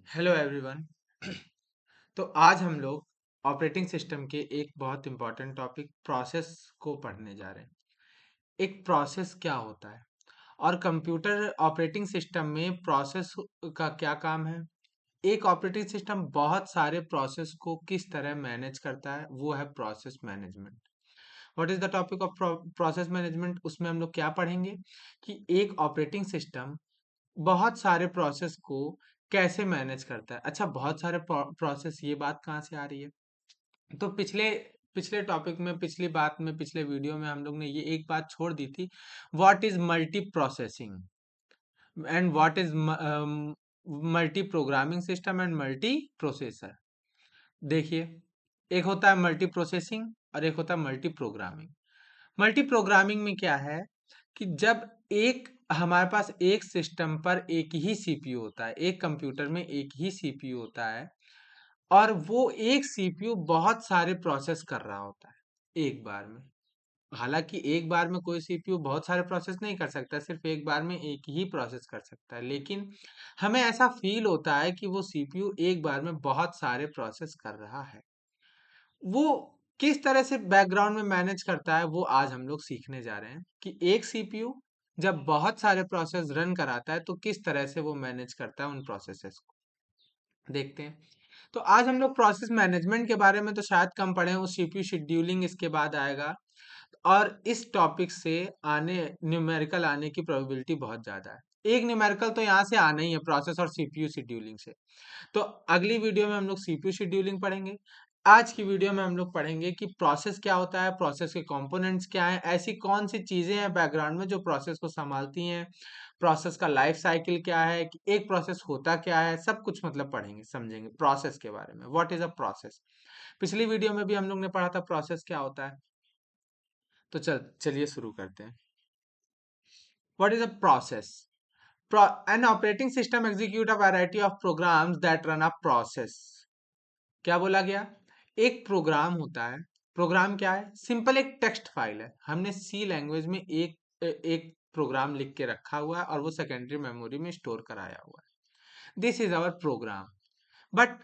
Hello everyone. तो आज हम लोग ऑपरेटिंग सिस्टम के एक बहुत इंपॉर्टेंट टॉपिक प्रोसेस को पढ़ने जा रहे हैं। एक प्रोसेस क्या होता है और कंप्यूटर ऑपरेटिंग सिस्टम में प्रोसेस का क्या काम है। एक ऑपरेटिंग सिस्टम बहुत सारे प्रोसेस को किस तरह मैनेज करता है, वो है process management. What is the topic of process management? उसमें हम लोग क्या पढ़ेंगे कि एक ऑपरेटिंग सिस्टम बहुत सारे प्रोसेस को कैसे मैनेज करता है। अच्छा, बहुत सारे प्रोसेस, ये बात कहाँ से आ रही है? तो पिछले पिछले टॉपिक में, पिछली बात में, पिछले वीडियो में हम लोग ने ये एक बात छोड़ दी थी। What is multi processing and what is multi programming system and multi processor. देखिए, एक होता है मल्टी प्रोसेसिंग और एक होता है मल्टी प्रोग्रामिंग। मल्टी प्रोग्रामिंग में क्या है कि जब एक हमारे पास एक सिस्टम पर एक ही सीपीयू होता है, एक कंप्यूटर में एक ही सीपीयू होता है और वो एक सीपीयू बहुत सारे प्रोसेस कर रहा होता है एक बार में। हालांकि एक बार में कोई सीपीयू बहुत सारे प्रोसेस नहीं कर सकता, सिर्फ एक बार में एक ही प्रोसेस कर सकता है, लेकिन हमें ऐसा फील होता है कि वो सीपीयू एक बार में बहुत सारे प्रोसेस कर रहा है। वो किस तरह से बैकग्राउंड में मैनेज करता है, वो आज हम लोग सीखने जा रहे हैं कि एक सीपीयू जब बहुत सारे प्रोसेस रन कराता है तो किस तरह से वो मैनेज करता है उन प्रोसेसेस को। देखते हैं। तो आज हम लोग प्रोसेस मैनेजमेंट के बारे में तो शायद कम पढ़े हो, सीपीयू शेड्यूलिंग इसके बाद आएगा। और इस टॉपिक से आने न्यूमेरिकल आने की प्रोबेबिलिटी बहुत ज्यादा है। एक न्यूमेरिकल तो यहाँ से आना ही है, प्रोसेस और सीपीयू शेड्यूलिंग से। तो अगली वीडियो में हम लोग सीपीयू शेड्यूलिंग पढ़ेंगे। आज की वीडियो में हम लोग पढ़ेंगे कि प्रोसेस क्या होता है, प्रोसेस के कंपोनेंट्स क्या हैं, ऐसी कौन सी चीजें हैं बैकग्राउंड में जो प्रोसेस को संभालती हैं, प्रोसेस का लाइफ साइकिल क्या है, कि एक प्रोसेस होता क्या है, सब कुछ मतलब पढ़ेंगे, समझेंगे प्रोसेस के बारे में। What is a process? पिछली वीडियो में भी हम लोग ने पढ़ा था प्रोसेस क्या होता है। तो चलिए शुरू करते हैं। What is a process? An operating system execute a variety of programs that run a process. क्या बोला गया? एक प्रोग्राम होता है। प्रोग्राम क्या है? सिंपल एक टेक्स्ट फाइल है। हमने सी लैंग्वेज में एक प्रोग्राम लिख के रखा हुआ है और वो सेकेंडरी मेमोरी में स्टोर कराया हुआ है। This is our program. But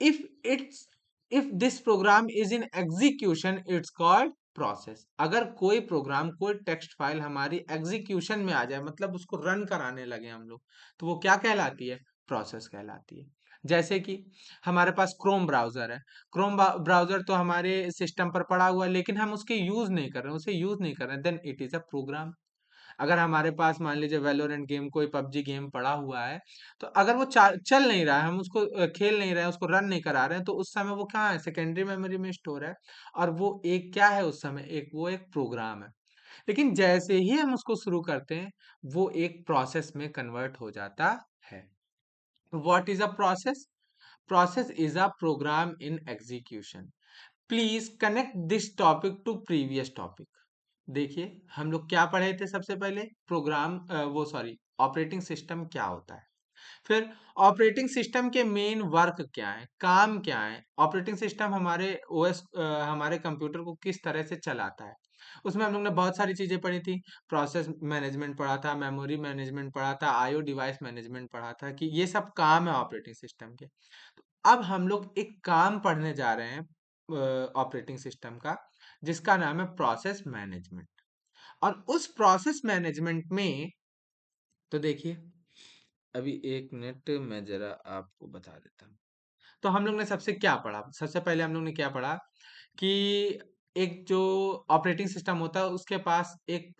if it's if this program is in execution, it's called process. अगर कोई प्रोग्राम, कोई टेक्स्ट फाइल हमारी एग्जीक्यूशन में आ जाए, मतलब उसको रन कराने लगे हम लोग, तो वो क्या कहलाती है? प्रोसेस कहलाती है। जैसे कि हमारे पास क्रोम ब्राउजर है। क्रोम ब्राउजर तो हमारे सिस्टम पर पड़ा हुआ है, लेकिन हम उसके यूज नहीं कर रहे हैं, उसे यूज नहीं कर रहे हैं, then it is a program. अगर हमारे पास मान लीजिए वैलोरेंट गेम, कोई पबजी गेम पड़ा हुआ है, तो अगर वो चल नहीं रहा है, हम उसको खेल नहीं रहे हैं, उसको रन नहीं करा रहे हैं, तो उस समय वो कहाँ है? सेकेंडरी मेमोरी में स्टोर है। और वो एक क्या है उस समय? वो एक प्रोग्राम है। लेकिन जैसे ही हम उसको शुरू करते हैं, वो एक प्रोसेस में कन्वर्ट हो जाता है। What is a process? Process is a program in execution. Please connect this topic to previous topic. देखिए, हम लोग क्या पढ़े थे? सबसे पहले प्रोग्राम, वो सॉरी, ऑपरेटिंग सिस्टम क्या होता है। फिर ऑपरेटिंग सिस्टम के मेन वर्क क्या है, काम क्या है, ऑपरेटिंग सिस्टम हमारे ओएस, हमारे कंप्यूटर को किस तरह से चलाता है। उसमें हम लोग ने बहुत सारी चीजें पढ़ी थी। प्रोसेस मैनेजमेंट पढ़ा था, मेमोरी मैनेजमेंट पढ़ा था, आईओ डिवाइस मैनेजमेंट पढ़ा था, कि ये सब काम है ऑपरेटिंग सिस्टम के। तो अब हम लोग एक काम पढ़ने जा रहे हैं ऑपरेटिंग सिस्टम का, जिसका नाम है प्रोसेस मैनेजमेंट। और उस प्रोसेस मैनेजमेंट में, तो देखिए, अभी एक मिनट मैं जरा आपको बता देता हूँ। तो हम लोग ने सबसे क्या पढ़ा? सबसे पहले हम लोग ने क्या पढ़ा कि एक जो ऑपरेटिंग सिस्टम होता है, उसके पास एक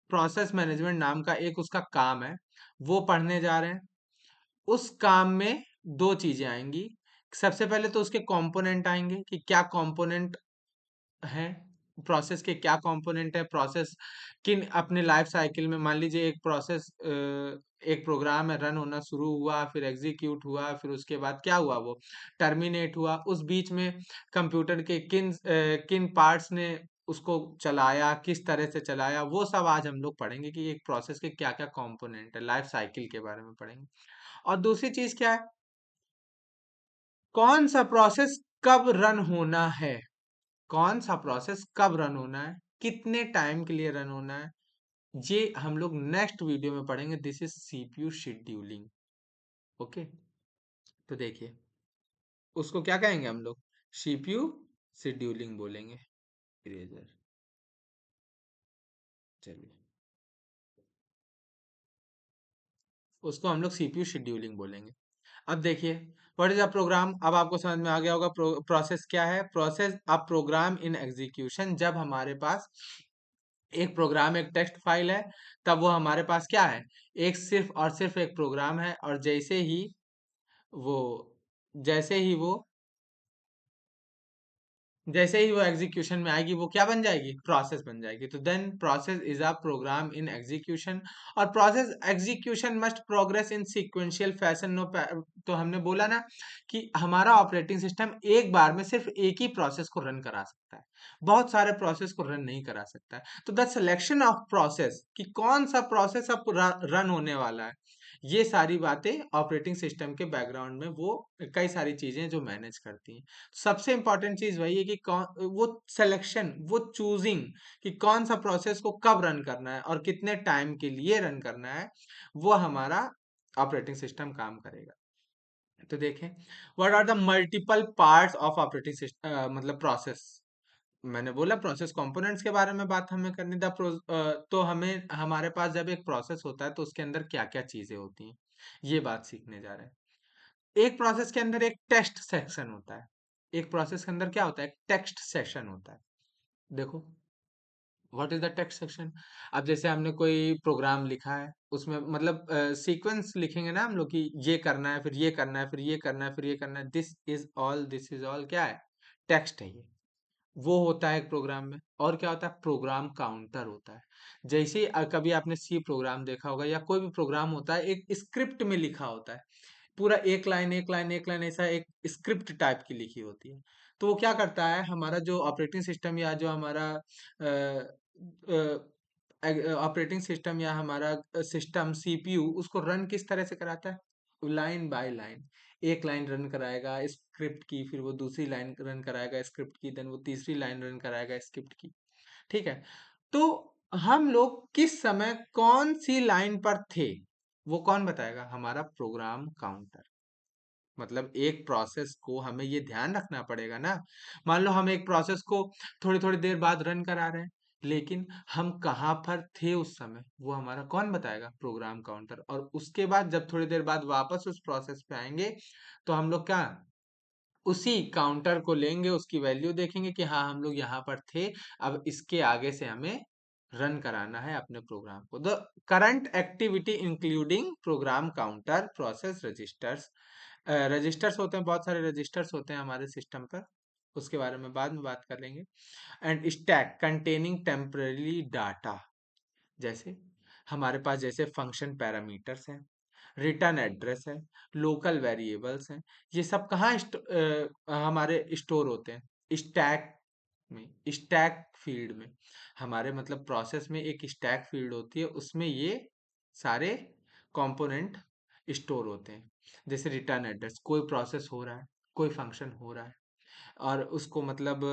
प्रोसेस मैनेजमेंट नाम का एक उसका काम है, वो पढ़ने जा रहे हैं। उस काम में दो चीजें आएंगी। सबसे पहले तो उसके कंपोनेंट आएंगे कि क्या कंपोनेंट हैं, प्रोसेस के क्या कंपोनेंट है, प्रोसेस किन अपने लाइफ साइकिल में, मान लीजिए एक प्रोसेस, एक प्रोग्राम है, रन होना शुरू हुआ, फिर एग्जीक्यूट हुआ, फिर उसके बाद क्या हुआ? वो टर्मिनेट हुआ। उस बीच में कंप्यूटर के किन पार्ट्स ने उसको चलाया, किस तरह से चलाया, वो सब आज हम लोग पढ़ेंगे कि एक प्रोसेस के क्या क्या कंपोनेंट है, लाइफ साइकिल के बारे में पढ़ेंगे। और दूसरी चीज क्या है? कौन सा प्रोसेस कब रन होना है, कौन सा प्रोसेस कब रन होना है, कितने टाइम के लिए रन होना है, ये हम लोग नेक्स्ट वीडियो में पढ़ेंगे। This is CPU scheduling. Okay, तो देखिए उसको क्या कहेंगे हम लोग, सीपीयू शेड्यूलिंग बोलेंगे। इरेजर, चलिए उसको हम लोग सीपीयू शेड्यूलिंग बोलेंगे। अब देखिए व्हाट इज अ प्रोग्राम, अब आपको समझ में आ गया होगा प्रोसेस क्या है। Process a program in execution, जब हमारे पास एक प्रोग्राम एक टेक्स्ट फाइल है, तब वो हमारे पास क्या है, एक सिर्फ और सिर्फ एक प्रोग्राम है। और वो जैसे ही वो जैसे ही वो एग्जीक्यूशन में आएगी वो क्या बन जाएगी, प्रोसेस बन जाएगी। तो then process is a program in execution. और process execution must progress in sequential fashion. No, तो हमने बोला ना कि हमारा ऑपरेटिंग सिस्टम एक बार में सिर्फ एक ही प्रोसेस को रन करा सकता है, बहुत सारे प्रोसेस को रन नहीं करा सकता है। तो द सिलेक्शन ऑफ प्रोसेस कि कौन सा प्रोसेस अब रन होने वाला है, ये सारी बातें ऑपरेटिंग सिस्टम के बैकग्राउंड में वो कई सारी चीजें जो मैनेज करती हैं। सबसे इंपॉर्टेंट चीज वही है कि कौन वो सिलेक्शन, वो चूजिंग कि कौन सा प्रोसेस को कब रन करना है और कितने टाइम के लिए रन करना है, वो हमारा ऑपरेटिंग सिस्टम काम करेगा। तो देखें what are the multiple parts of operating system, मतलब प्रोसेस। मैंने बोला प्रोसेस कंपोनेंट्स के बारे में बात हमें करनी था। तो हमें हमारे पास जब एक प्रोसेस होता है तो उसके अंदर क्या क्या चीजें होती हैं, ये बात सीखने जा रहे हैं। एक प्रोसेस के अंदर एक टेक्स्ट सेक्शन होता है। एक प्रोसेस के अंदर क्या होता है, एक टेक्स्ट सेक्शन होता है। देखो what is the text section. अब जैसे हमने कोई प्रोग्राम लिखा है, उसमें मतलब सीक्वेंस लिखेंगे ना हम लोग कि ये करना है, फिर ये करना है, फिर ये करना है, फिर ये करना है। दिस इज ऑल क्या है, टेक्स्ट है ये। वो होता है एक प्रोग्राम में। और क्या होता है, प्रोग्राम काउंटर होता है। जैसे ही कभी आपने सी प्रोग्राम देखा होगा या कोई भी प्रोग्राम होता है, एक स्क्रिप्ट में लिखा होता है, पूरा एक लाइन एक लाइन एक लाइन ऐसा एक स्क्रिप्ट टाइप की लिखी होती है। तो वो क्या करता है, हमारा जो ऑपरेटिंग सिस्टम या जो हमारा ऑपरेटिंग सिस्टम या हमारा सिस्टम सीपीयू उसको रन किस तरह से कराता है, लाइन बाय लाइन। एक लाइन रन कराएगा स्क्रिप्ट की, फिर वो दूसरी लाइन रन कराएगा स्क्रिप्ट की, देन वो तीसरी लाइन रन कराएगा स्क्रिप्ट की। ठीक है, तो हम लोग किस समय कौन सी लाइन पर थे, वो कौन बताएगा, हमारा प्रोग्राम काउंटर। मतलब एक प्रोसेस को हमें ये ध्यान रखना पड़ेगा ना। मान लो हम एक प्रोसेस को थोड़ी थोड़ी देर बाद रन करा रहे हैं, लेकिन हम कहाँ पर थे उस समय, वो हमारा कौन बताएगा, प्रोग्राम काउंटर। और उसके बाद जब थोड़ी देर बाद वापस उस प्रोसेस पे आएंगे, तो हम लोग क्या, उसी काउंटर को लेंगे, उसकी वैल्यू देखेंगे कि हाँ हम लोग यहाँ पर थे, अब इसके आगे से हमें रन कराना है अपने प्रोग्राम को। The current activity including program counter process registers. Registers होते हैं, बहुत सारे रजिस्टर्स होते हैं हमारे सिस्टम पर, उसके बारे में बाद में बात कर लेंगे। And stack containing temporary data, जैसे हमारे पास जैसे फंक्शन पैरामीटर्स हैं, रिटर्न एड्रेस है, लोकल वेरिएबल्स हैं, ये सब कहाँ हमारे स्टोर होते हैं, स्टैक में, स्टैक फील्ड में। हमारे मतलब प्रोसेस में एक स्टैक फील्ड होती है, उसमें ये सारे कंपोनेंट स्टोर होते हैं। जैसे रिटर्न एड्रेस, कोई प्रोसेस हो रहा है, कोई फंक्शन हो रहा है, और उसको मतलब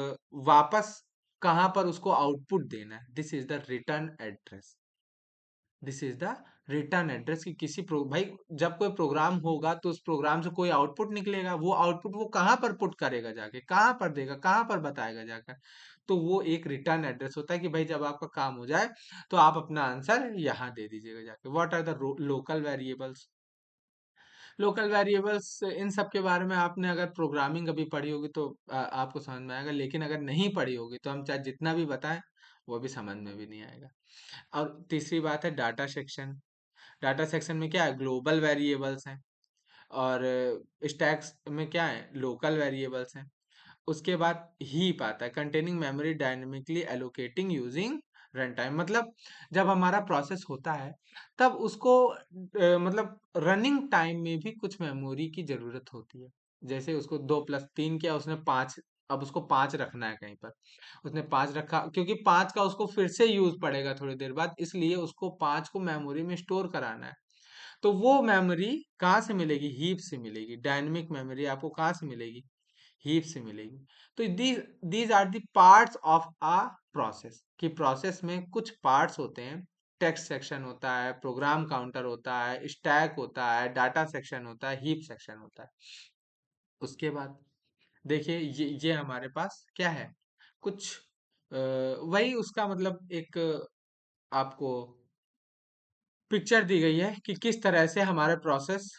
वापस कहाँ पर उसको आउटपुट देना है, this is the return address. This is the return address कि किसी भाई जब कोई प्रोग्राम होगा तो उस प्रोग्राम से कोई आउटपुट निकलेगा, वो आउटपुट वो कहाँ पर पुट करेगा जाके, कहाँ पर देगा, कहाँ पर बताएगा जाकर। तो वो एक रिटर्न एड्रेस होता है कि भाई जब आपका काम हो जाए तो आप अपना आंसर यहाँ दे दीजिएगा जाके। What are the local variables. Local variables इन सब के बारे में आपने अगर प्रोग्रामिंग अभी पढ़ी होगी तो आपको समझ में आएगा, लेकिन अगर नहीं पढ़ी होगी तो हम चाहे जितना भी बताएं वो भी समझ में भी नहीं आएगा। और तीसरी बात है डाटा सेक्शन। डाटा सेक्शन में क्या है, ग्लोबल वेरिएबल्स हैं, और स्टैक्स में क्या है, लोकल वेरिएबल्स हैं। उसके बाद हीप आता है, containing memory dynamically allocating using run time. मतलब जब हमारा प्रोसेस होता है तब उसको मतलब रनिंग टाइम में भी कुछ मेमोरी की जरूरत होती है। जैसे उसको 2+3 किया उसने 5, अब उसको 5 रखना है कहीं पर, उसने 5 रखा क्योंकि 5 का उसको फिर से यूज पड़ेगा थोड़ी देर बाद, इसलिए उसको 5 को मेमोरी में स्टोर कराना है। तो वो मेमोरी कहाँ से मिलेगी, हीप से मिलेगी। डायनेमिक मेमोरी आपको कहाँ से मिलेगी, हीप से मिलेगी। तो these are the parts of a process, कि प्रोसेस में कुछ पार्ट्स होते हैं टेक्स्ट सेक्शन होता है, प्रोग्राम काउंटर होता है, स्टैक होता है, डाटा सेक्शन होता है, हीप सेक्शन होता है। उसके बाद देखिए ये हमारे पास क्या है, कुछ वही उसका मतलब एक आपको पिक्चर दी गई है कि किस तरह से हमारे प्रोसेस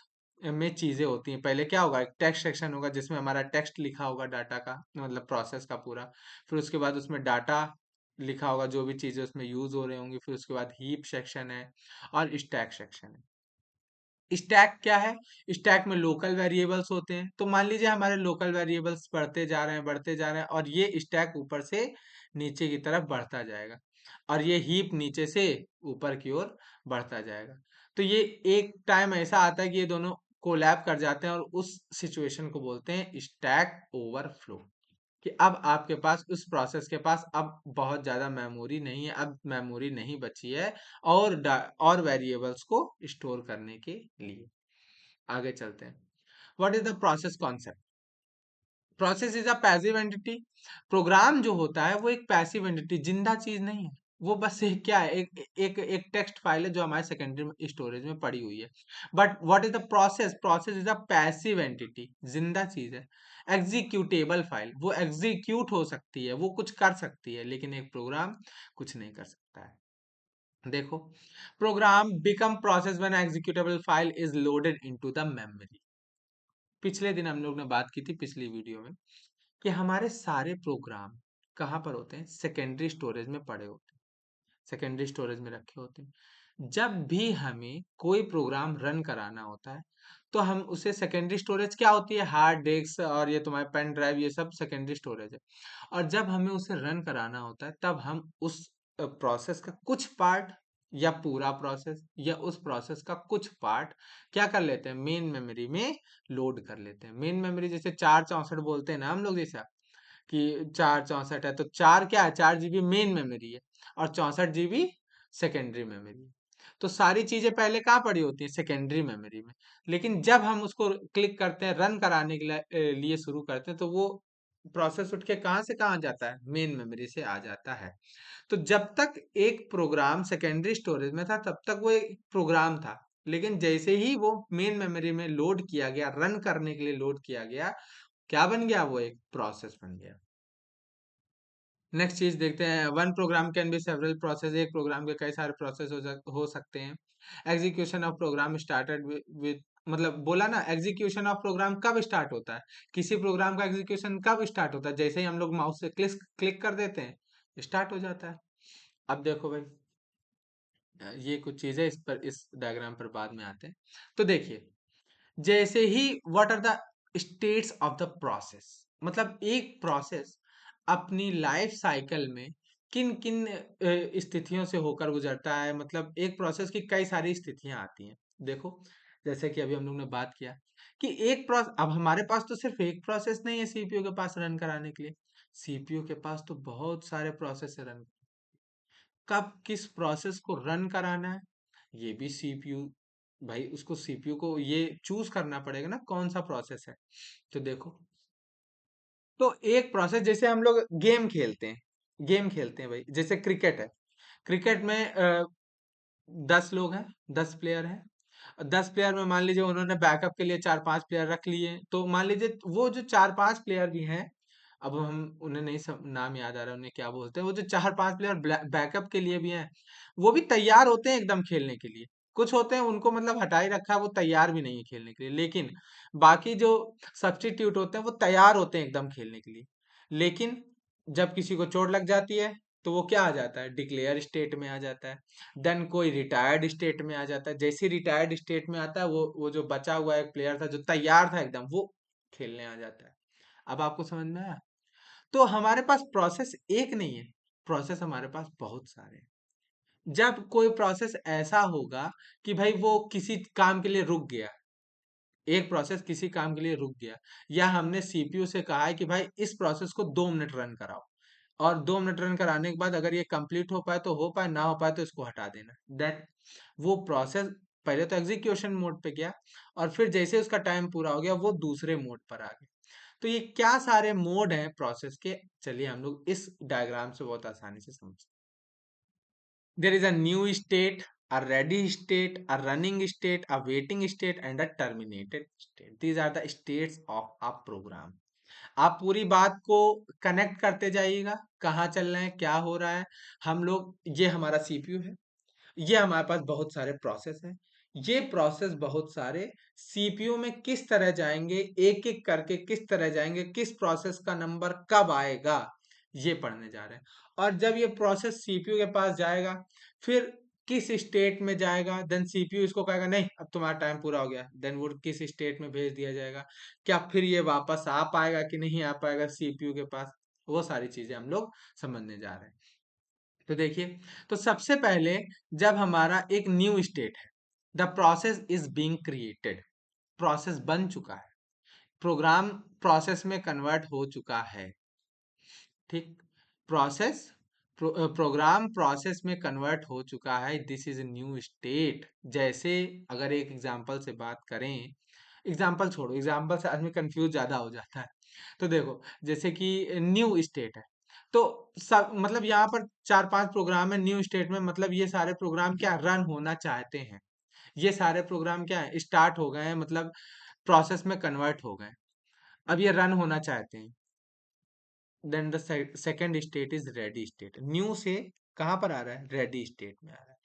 में चीजें होती हैं। पहले क्या होगा, एक टेक्स्ट सेक्शन होगा जिसमें हमारा टेक्स्ट लिखा होगा डाटा का, मतलब प्रोसेस का पूरा। फिर उसके बाद उसमें डाटा लिखा होगा, जो भी चीजें उसमें यूज हो रही होंगी। फिर उसके बाद हीप सेक्शन है और स्टैक सेक्शन है। स्टैक क्या है, स्टैक में लोकल वेरिएबल्स होते हैं। तो मान लीजिए हमारे लोकल वेरिएबल्स बढ़ते जा रहे हैं, बढ़ते जा रहे हैं, और ये स्टैक ऊपर से नीचे की तरफ बढ़ता जाएगा, और ये हीप नीचे से ऊपर की ओर बढ़ता जाएगा। तो ये एक टाइम ऐसा आता है कि ये दोनों कोलैब कर जाते हैं, और उस सिचुएशन को बोलते हैं स्टैक ओवरफ्लो। कि अब आपके पास, उस प्रोसेस के पास अब बहुत ज़्यादा मेमोरी नहीं है, अब मेमोरी नहीं बची है और वेरिएबल्स को स्टोर करने के लिए। आगे चलते हैं। What is the process concept? Process is a passive entity. Program जो होता है वो एक पैसिव एंटिटी, जिंदा चीज नहीं है। वो बस एक क्या है, एक टेक्स्ट फाइल है जो हमारे सेकेंडरी स्टोरेज में पड़ी हुई है। But what is the process? Process is a passive entity, जिंदा चीज है। एग्जीक्यूटेबल फाइल, वो एग्जीक्यूट हो सकती है, वो कुछ कर सकती है, लेकिन एक प्रोग्राम कुछ नहीं कर सकता है। देखो, program become process when executable file is loaded into the memory. पिछले दिन हम लोग ने बात की थी पिछली वीडियो में कि हमारे सारे प्रोग्राम कहाँ पर होते हैं, सेकेंडरी स्टोरेज में पड़े होते हैं, सेकेंडरी स्टोरेज में रखे होते हैं। जब भी हमें कोई प्रोग्राम रन कराना होता है, तो हम उसे, सेकेंडरी स्टोरेज क्या होती है, हार्ड डिस्क और ये तुम्हारे पेन ड्राइव, ये सब सेकेंडरी स्टोरेज है। और जब हमें उसे रन कराना होता है, तब हम उस प्रोसेस का कुछ पार्ट या पूरा प्रोसेस या उस प्रोसेस का कुछ पार्ट क्या कर लेते हैं, मेन मेमोरी में लोड कर लेते हैं। मेन मेमोरी जैसे 464 बोलते हैं ना हम लोग, जैसा कि 464 है, तो 4 क्या है, 4 GB मेन मेमोरी है, और 64 GB सेकेंडरी मेमोरी है। तो सारी चीजें पहले कहाँ पड़ी होती हैं, सेकेंडरी मेमोरी में। लेकिन जब हम उसको क्लिक करते हैं, रन कराने के लिए शुरू करते हैं, तो वो प्रोसेस उठ के कहाँ से कहाँ जाता है, मेन मेमोरी से आ जाता है। तो जब तक एक प्रोग्राम सेकेंडरी स्टोरेज में था, तब तक वो एक प्रोग्राम था। लेकिन जैसे ही वो मेन मेमोरी में लोड किया गया, रन करने के लिए लोड किया गया, क्या बन गया, वो एक प्रोसेस बन गया। नेक्स्ट चीज देखते हैं, one program can be several process. एक प्रोग्राम के कई सारे प्रोसेस हो सकते हैं। Execution of program started with, मतलब बोला ना, एग्जीक्यूशन ऑफ प्रोग्राम कब स्टार्ट होता है, किसी प्रोग्राम का एग्जीक्यूशन कब स्टार्ट होता है, जैसे ही हम लोग माउस से क्लिक क्लिक कर देते हैं, स्टार्ट हो जाता है। अब देखो भाई, ये कुछ चीजें इस डायग्राम पर बाद में आते हैं। तो देखिए, जैसे ही, what are the states of the process, मतलब एक प्रोसेस अपनी लाइफ साइकिल में किन किन स्थितियों से होकर गुजरता है। मतलब एक प्रोसेस की कई सारी स्थितियां आती हैं। देखो, जैसे कि अभी हम लोग ने बात किया कि एक प्रोसेस, अब हमारे पास तो सिर्फ एक प्रोसेस नहीं है सीपीयू के पास रन कराने के लिए। सीपीयू के पास तो बहुत सारे प्रोसेस है रन, कब किस प्रोसेस को रन कराना है, ये भी सीपीयू, भाई उसको सीपीयू को ये चूज करना पड़ेगा ना कौन सा प्रोसेस है। तो देखो, तो एक प्रोसेस, जैसे हम लोग गेम खेलते हैं, गेम खेलते हैं भाई, जैसे क्रिकेट है। क्रिकेट में 10 लोग हैं, 10 प्लेयर हैं। 10 प्लेयर में मान लीजिए उन्होंने बैकअप के लिए 4-5 प्लेयर रख लिए, तो मान लीजिए वो जो 4-5 प्लेयर भी हैं, अब हम उन्हें नहीं सब नाम याद आ रहा है, उन्हें क्या बोलते हैं, वो जो 4-5 प्लेयर बैकअप के लिए भी हैं, वो भी तैयार होते हैं एकदम खेलने के लिए। कुछ होते हैं उनको मतलब हटा ही रखा है, वो तैयार भी नहीं है खेलने के लिए। लेकिन बाकी जो सब्स्टिट्यूट होते हैं, वो तैयार होते हैं एकदम खेलने के लिए। लेकिन जब किसी को चोट लग जाती है, तो वो क्या आ जाता है, डिक्लेयर स्टेट में आ जाता है। देन कोई रिटायर्ड स्टेट में आ जाता है। जैसे रिटायर्ड स्टेट में आता है, वो जो बचा हुआ एक प्लेयर था जो तैयार था एकदम, वो खेलने आ जाता है। अब आपको समझ में आया? तो हमारे पास प्रोसेस एक नहीं है, प्रोसेस हमारे पास बहुत सारे हैं। जब कोई प्रोसेस ऐसा होगा कि भाई वो किसी काम के लिए रुक गया, एक प्रोसेस किसी काम के लिए रुक गया, या हमने सीपीयू से कहा है कि भाई इस प्रोसेस को 2 मिनट रन कराओ, और 2 मिनट रन कराने के बाद अगर ये कंप्लीट हो पाए तो हो पाए, ना हो पाए तो इसको हटा देना। दैट, वो प्रोसेस पहले तो एग्जीक्यूशन मोड पे गया, और फिर जैसे उसका टाइम पूरा हो गया, वो दूसरे मोड पर आ गया। तो ये क्या सारे मोड हैं प्रोसेस के, चलिए हम लोग इस डायग्राम से बहुत आसानी से समझ। There is a new state, a ready state, a running state, a waiting state and a terminated state. These are the states of a program. आप पूरी बात को कनेक्ट करते जाइएगा, कहाँ चल रहे हैं, क्या हो रहा है। हम लोग, ये हमारा सीपीयू है, ये हमारे पास बहुत सारे प्रोसेस हैं। ये प्रोसेस बहुत सारे सीपीयू में किस तरह जाएंगे, एक एक करके किस तरह जाएंगे, किस प्रोसेस का नंबर कब आएगा, ये पढ़ने जा रहे हैं। और जब ये प्रोसेस सीपीयू के पास जाएगा, फिर किस स्टेट में जाएगा, देन सीपीयू इसको कहेगा नहीं अब तुम्हारा टाइम पूरा हो गया, देन वो किस स्टेट में भेज दिया जाएगा, क्या फिर ये वापस आ पाएगा कि नहीं आ पाएगा सीपीयू के पास, वो सारी चीजें हम लोग समझने जा रहे हैं। तो देखिए, तो सबसे पहले जब हमारा एक न्यू स्टेट है, the process is being created, process बन चुका है, प्रोग्राम प्रोसेस में कन्वर्ट हो चुका है। ठीक, प्रोसेस प्रोग्राम प्रोसेस में कन्वर्ट हो चुका है, दिस इज न्यू स्टेट। जैसे अगर एक एग्जांपल से बात करें, एग्जांपल छोड़ो, एग्जांपल से आदमी कंफ्यूज ज्यादा हो जाता है। तो देखो, जैसे कि न्यू स्टेट है, तो सब मतलब यहाँ पर चार पांच प्रोग्राम है न्यू स्टेट में, मतलब ये सारे प्रोग्राम क्या रन होना चाहते हैं, ये सारे प्रोग्राम क्या है स्टार्ट हो गए हैं, मतलब प्रोसेस में कन्वर्ट हो गए, अब ये रन होना चाहते हैं। Then the second state is ready state. New से कहाँ पर आ रहा है, रेडी स्टेट में आ रहा है,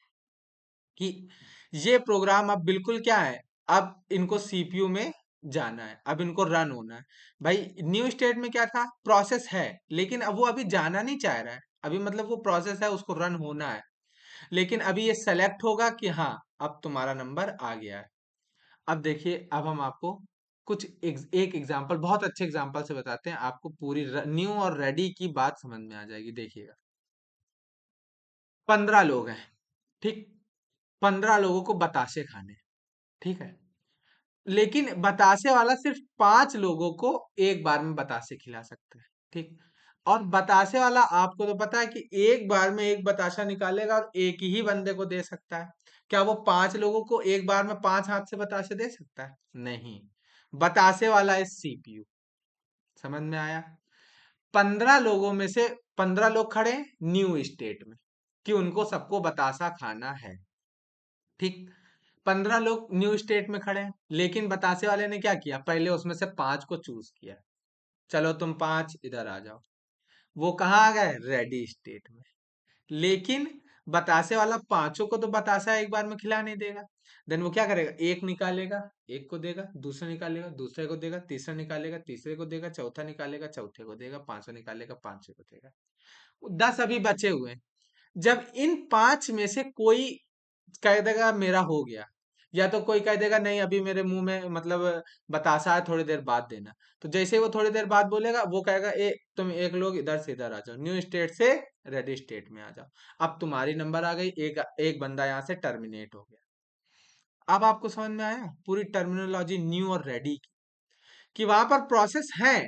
कि ये प्रोग्राम अब बिल्कुल क्या है, अब इनको सीपीयू में जाना है, अब इनको रन होना है। भाई न्यू स्टेट में क्या था, प्रोसेस है, लेकिन अब वो अभी जाना नहीं चाह रहा है, अभी मतलब वो प्रोसेस है उसको रन होना है, लेकिन अभी ये सेलेक्ट होगा कि हाँ अब तुम्हारा नंबर आ गया है। अब देखिए, अब हम आपको कुछ एक एग्जांपल, बहुत अच्छे एग्जांपल से बताते हैं, आपको पूरी न्यू और रेडी की बात समझ में आ जाएगी। देखिएगा, 15 लोग हैं, ठीक, 15 लोगों को बतासे खाने हैं, ठीक है, लेकिन बतासे वाला सिर्फ 5 लोगों को एक बार में बतासे खिला सकता है, ठीक। और बतासे वाला आपको तो पता है कि एक बार में एक बतासा निकालेगा और एक ही बंदे को दे सकता है। क्या वो 5 लोगों को एक बार में 5 हाथ से बतासे दे सकता है? नहीं। बतासे वाला है सीपीयू। समझ में आया? 15 लोगों में से 15 लोग खड़े न्यू स्टेट में, कि उनको सबको बतासा खाना है, ठीक। 15 लोग न्यू स्टेट में खड़े हैं, लेकिन बतासे वाले ने क्या किया, पहले उसमें से 5 को चूज किया, चलो तुम 5 इधर आ जाओ। वो कहाँ आ गए, रेडी स्टेट में। लेकिन बतासे वाला पांचों को तो बतासा एक बार में खिला नहीं देगा, देन वो क्या करेगा, एक निकालेगा, एक को देगा, दूसरा निकालेगा, दूसरे को देगा, तीसरा निकालेगा, तीसरे को देगा, चौथा निकालेगा, चौथे को देगा, पांचवा निकालेगा, पांचवे को देगा। 10 अभी बचे हुए हैं। जब इन 5 में से कोई कह देगा मेरा हो गया, या तो कोई कह देगा नहीं अभी मेरे मुंह में मतलब बतासा है, थोड़ी देर बाद देना, तो जैसे ही वो थोड़ी देर बाद बोलेगा, वो कहेगा तुम एक लोग इधर से इधर आ जाओ, न्यू स्टेट से रेडी स्टेट में आ जाओ। अब तुम्हारी नंबर आ गई, एक एक बंदा यहाँ से टर्मिनेट हो गया। अब आपको समझ में आया पूरी टर्मिनोलॉजी न्यू और रेडी की, कि वहां पर प्रोसेस है,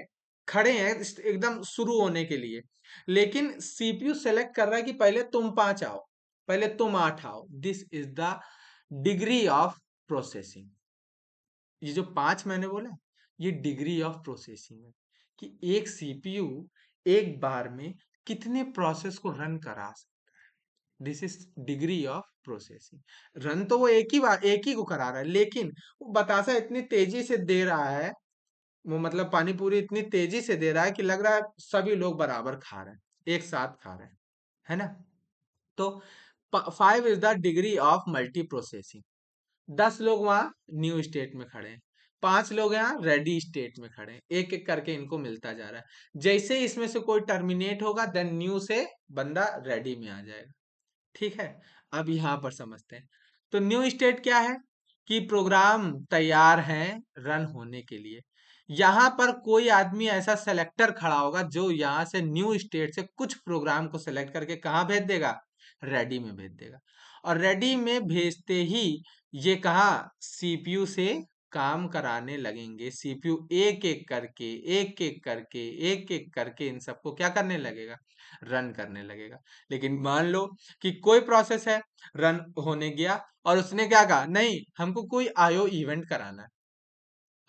खड़े हैं एकदम शुरू होने के लिए, लेकिन सीपीयू सेलेक्ट कर रहा है कि पहले तुम 5 आओ, पहले तुम 8 आओ। This is the degree of processing. ये जो 5 मैंने बोला, ये डिग्री ऑफ प्रोसेसिंग है, कि एक सीपीयू एक बार में कितने प्रोसेस को रन करा सकता है। This is degree of processing. Run तो वो एक ही बार एक ही को करा रहा है, लेकिन वो बतासा इतनी तेजी से दे रहा है, वो मतलब पानी पूरी इतनी तेजी से दे रहा है कि लग रहा है सभी लोग बराबर खा रहे हैं, एक साथ खा रहे हैं, है ना। तो 5 is the degree of multi processing. 10 लोग वहां न्यू स्टेट में खड़े हैं, 5 लोग यहाँ रेडी स्टेट में खड़े हैं, एक एक करके इनको मिलता जा रहा है। जैसे ही इसमें से कोई टर्मिनेट होगा, देन न्यू से बंदा रेडी में आ जाएगा, ठीक है। अब यहाँ पर समझते हैं, तो न्यू स्टेट क्या है, कि प्रोग्राम तैयार है रन होने के लिए। यहाँ पर कोई आदमी ऐसा सेलेक्टर खड़ा होगा जो यहाँ से न्यू स्टेट से कुछ प्रोग्राम को सेलेक्ट करके कहाँ भेज देगा, रेडी में भेज देगा। और रेडी में भेजते ही ये कहा सीपीयू से काम कराने लगेंगे, सीपीयू एक एक करके इन सबको क्या करने लगेगा, रन करने लगेगा। लेकिन मान लो कि कोई प्रोसेस है, रन होने गया और उसने क्या कहा, नहीं हमको कोई आईओ इवेंट कराना है,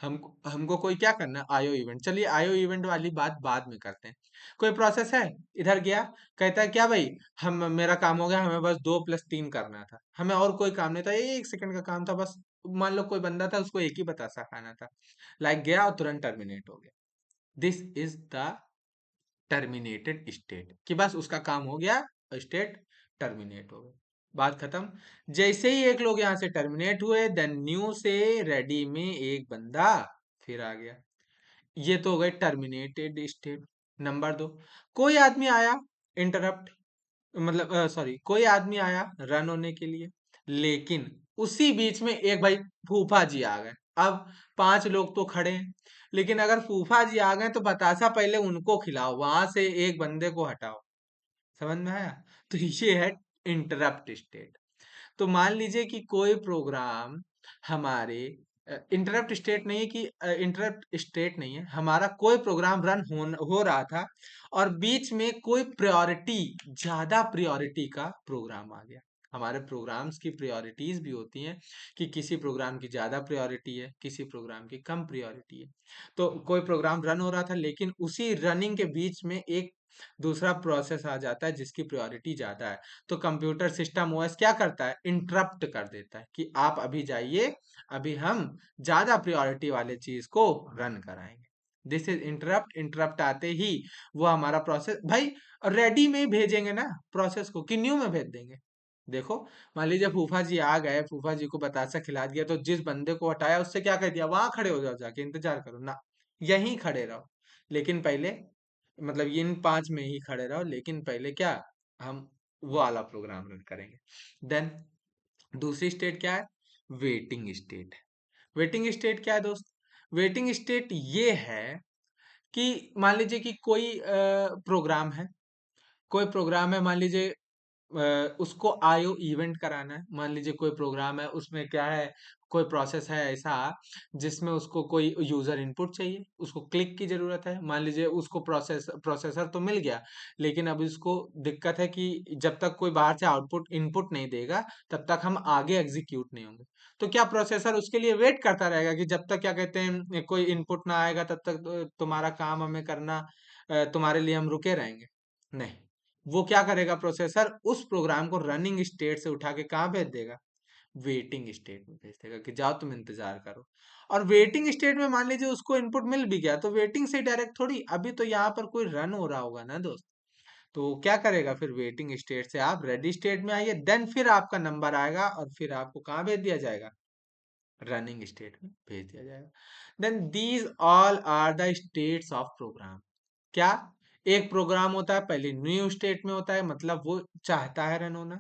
हमको कोई क्या करना है, आईओ इवेंट। चलिए आईओ इवेंट वाली बात बाद में करते हैं। कोई प्रोसेस है, इधर गया, कहता है क्या भाई, हम मेरा काम हो गया, हमें बस 2+3 करना था, हमें और कोई काम नहीं था, ये 1 सेकंड का काम था बस। मान लो कोई बंदा था, उसको एक ही बतासा खाना था, लाइक गया और तुरंत टर्मिनेट हो गया। This is the terminated state, कि बस उसका काम हो गया, स्टेट टर्मिनेट हो गया, बात खत्म। जैसे ही एक लोग यहाँ से टर्मिनेट हुए, देन न्यू से रेडी में एक बंदा फिर आ गया। ये तो हो गई टर्मिनेटेड स्टेट। नंबर 2, कोई आदमी आया इंटरप्ट, मतलब सॉरी, कोई आदमी आया रन होने के लिए, लेकिन उसी बीच में एक भाई फूफा जी आ गए। अब 5 लोग तो खड़े हैं, लेकिन अगर फूफा जी आ गए तो बतासा पहले उनको खिलाओ, वहां से एक बंदे को हटाओ। समझ में आया? तो ये है इंटरप्ट स्टेट। तो मान लीजिए कि कोई प्रोग्राम हमारे, इंटरप्ट स्टेट नहीं है कि इंटरप्ट स्टेट नहीं है, हमारा कोई प्रोग्राम रन हो रहा था और बीच में कोई प्रायोरिटी, ज्यादा प्रायोरिटी का प्रोग्राम आ गया। हमारे प्रोग्राम्स की प्रायोरिटीज भी होती हैं कि किसी प्रोग्राम की ज्यादा प्रायोरिटी है, किसी प्रोग्राम की कम प्रायोरिटी है। तो कोई प्रोग्राम रन हो रहा था, लेकिन उसी रनिंग के बीच में एक दूसरा प्रोसेस आ जाता है जिसकी प्रायोरिटी ज्यादा है। तो कंप्यूटर सिस्टम ओएस क्या करता है, इंटरप्ट कर देता है कि आप अभी जाइए, अभी हम ज्यादा प्रायोरिटी वाले चीज को रन कराएंगे। This is interrupt. इंटरप्ट आते ही वो हमारा प्रोसेस भाई रेडी में ही भेजेंगे ना प्रोसेस को, कि न्यू में भेज देंगे। देखो, मान लीजिए फूफा जी आ गए, फूफा जी को बतासा खिला दिया, तो जिस बंदे को हटाया उससे क्या कह दिया, वहां खड़े हो जाओ, जाके इंतजार करो ना, यहीं खड़े रहो, लेकिन पहले, मतलब इन 5 में ही खड़े रहो, लेकिन पहले क्या, हम वो वाला प्रोग्राम रन करेंगे। देन दूसरी स्टेट क्या है, वेटिंग स्टेट। वेटिंग स्टेट क्या है दोस्त, वेटिंग स्टेट ये है कि मान लीजिए कि कोई प्रोग्राम है, कोई प्रोग्राम है, मान लीजिए उसको आईओ इवेंट कराना है। मान लीजिए कोई प्रोग्राम है, उसमें क्या है, कोई प्रोसेस है ऐसा जिसमें उसको कोई यूजर इनपुट चाहिए, उसको क्लिक की जरूरत है। मान लीजिए उसको प्रोसेसर तो मिल गया, लेकिन अब इसको दिक्कत है कि जब तक कोई बाहर से आउटपुट इनपुट नहीं देगा, तब तक हम आगे एग्जीक्यूट नहीं होंगे। तो क्या प्रोसेसर उसके लिए वेट करता रहेगा कि जब तक, क्या कहते हैं, कोई इनपुट ना आएगा तब तक तुम्हारा काम हमें करना, तुम्हारे लिए हम रुके रहेंगे? नहीं, वो क्या करेगा प्रोसेसर, उस प्रोग्राम को रनिंग स्टेट से उठा के कहाँ भेज देगा, वेटिंग स्टेट में भेज देगा कि जाओ तुम इंतजार करो। और वेटिंग स्टेट में मान लीजिए उसको इनपुट मिल भी गया, तो वेटिंग से डायरेक्ट थोड़ी, अभी तो यहाँ पर कोई रन हो रहा होगा ना दोस्त। तो वो क्या करेगा, फिर वेटिंग स्टेट से आप रेडी स्टेट में आइए, देन फिर आपका नंबर आएगा और फिर आपको कहाँ भेज दिया जाएगा, रनिंग स्टेट में भेज दिया जाएगा। Then these all are the states of program. क्या, एक प्रोग्राम होता है पहले न्यू स्टेट में होता है, मतलब वो चाहता है रन होना,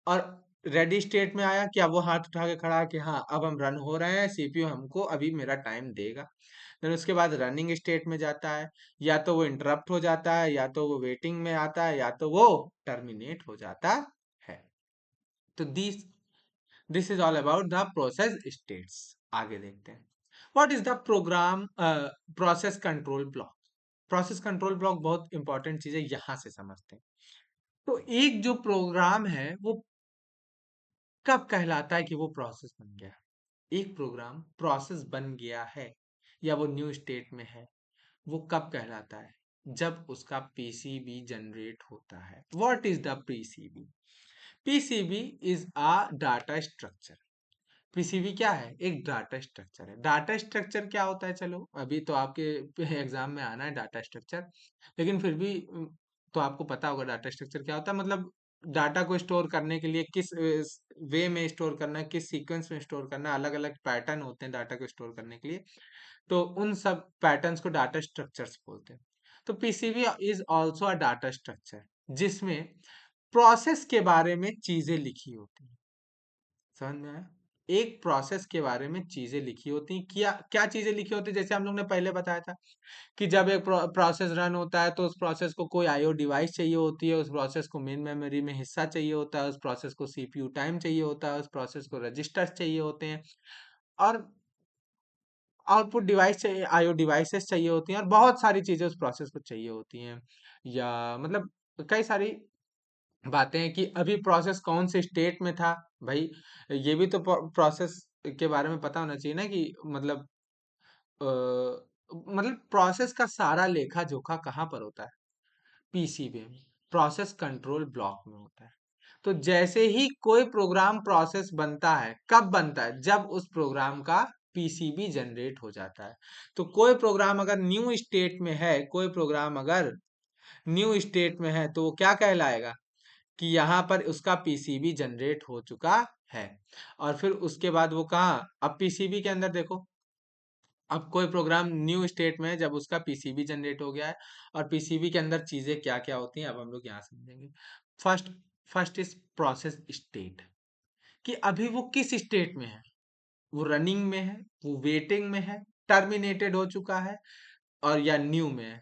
और रेडी स्टेट में आया, क्या वो हाथ उठा के खड़ा है कि हाँ अब हम रन हो रहे हैं, सीपीयू हमको अभी मेरा टाइम देगा। देन उसके बाद रनिंग स्टेट में जाता है, या तो वो इंटरप्ट हो जाता है, या तो वो वेटिंग में आता है, या तो वो टर्मिनेट हो जाता है। तो this is all about the process states. आगे देखते हैं, what is the program process control block. Process control block बहुत इंपॉर्टेंट चीज है, यहां से समझते हैं। तो एक जो प्रोग्राम है वो कब कहलाता है कि वो प्रोसेस बन गया, एक प्रोग्राम प्रोसेस बन गया है या वो न्यू स्टेट में है, वो कब कहलाता है, जब उसका पीसीबी जनरेट होता है। What is the PCB, PCB is a data structure. PCB क्या है, एक डाटा स्ट्रक्चर है। डाटा स्ट्रक्चर क्या होता है, चलो अभी तो आपके एग्जाम में आना है डाटा स्ट्रक्चर, लेकिन फिर भी तो आपको पता होगा डाटा स्ट्रक्चर क्या होता है। मतलब डाटा को स्टोर करने के लिए किस वे में स्टोर करना है, किस सीक्वेंस में स्टोर करना है, अलग अलग पैटर्न होते हैं डाटा को स्टोर करने के लिए। तो उन सब पैटर्न्स को डाटा स्ट्रक्चर्स बोलते हैं। तो PCB is also a data structure, जिसमें प्रोसेस के बारे में चीजें लिखी होती हैं। समझ में आया? एक प्रोसेस के बारे में चीजें लिखी होती हैं। क्या क्या चीजें लिखी होती है, जैसे हम लोग ने पहले बताया था कि जब एक प्रोसेस रन होता है तो उस प्रोसेस को कोई आईओ डिवाइस चाहिए होती है, उस प्रोसेस को मेन मेमोरी में हिस्सा चाहिए होता है, उस प्रोसेस को सीपीयू टाइम चाहिए होता है, उस प्रोसेस को रजिस्टर्स चाहिए होते हैं, और आउटपुट डिवाइस चाहिए, आईओ डिवाइसेस चाहिए होती हैं, और बहुत सारी चीजें उस प्रोसेस को चाहिए होती हैं। या मतलब कई सारी बातें हैं कि अभी प्रोसेस कौन से स्टेट में था। भाई ये भी तो प्रोसेस के बारे में पता होना चाहिए ना, कि मतलब मतलब प्रोसेस का सारा लेखा जोखा कहाँ पर होता है? पीसीबी में, प्रोसेस कंट्रोल ब्लॉक में होता है। तो जैसे ही कोई प्रोग्राम प्रोसेस बनता है, कब बनता है? जब उस प्रोग्राम का पीसीबी जनरेट हो जाता है। तो कोई प्रोग्राम अगर न्यू स्टेट में है, कोई प्रोग्राम अगर न्यू स्टेट में है, तो वो क्या कहलाएगा? कि यहाँ पर उसका पीसीबी जनरेट हो चुका है। और फिर उसके बाद वो कहाँ, अब पीसीबी के अंदर देखो, अब कोई प्रोग्राम न्यू स्टेट में है जब उसका पीसीबी जनरेट हो गया है। और पीसीबी के अंदर चीजें क्या क्या होती हैं, अब हम लोग यहाँ समझेंगे। First first is process state, कि अभी वो किस स्टेट में है। वो रनिंग में है, वो वेटिंग में है, टर्मिनेटेड हो चुका है, और या न्यू में है।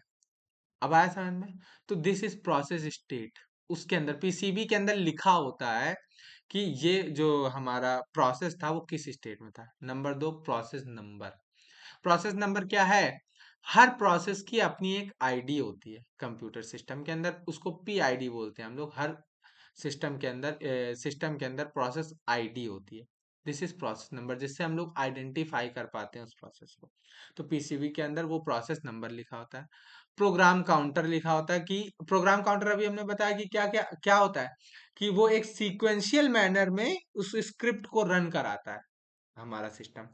अब आया समझ में? तो दिस इज प्रोसेस स्टेट। उसके अंदर पीसीबी के अंदर लिखा होता है कि ये जो हमारा प्रोसेस था वो किस स्टेट में था। नंबर दो, प्रोसेस नंबर। प्रोसेस नंबर क्या है? हर प्रोसेस की अपनी एक आईडी होती है कंप्यूटर सिस्टम के अंदर, उसको पीआईडी बोलते हैं हम लोग। हर सिस्टम के अंदर प्रोसेस आईडी होती है। दिस इज प्रोसेस नंबर, जिससे हम लोग आइडेंटिफाई कर पाते हैं उस प्रोसेस को। तो पीसीबी के अंदर वो प्रोसेस नंबर लिखा होता है। प्रोग्राम काउंटर लिखा होता है, कि प्रोग्राम काउंटर अभी हमने बताया कि क्या क्या क्या होता है, कि वो एक सीक्वेंशियल मैनर में उस स्क्रिप्ट को रन कराता है हमारा सिस्टम।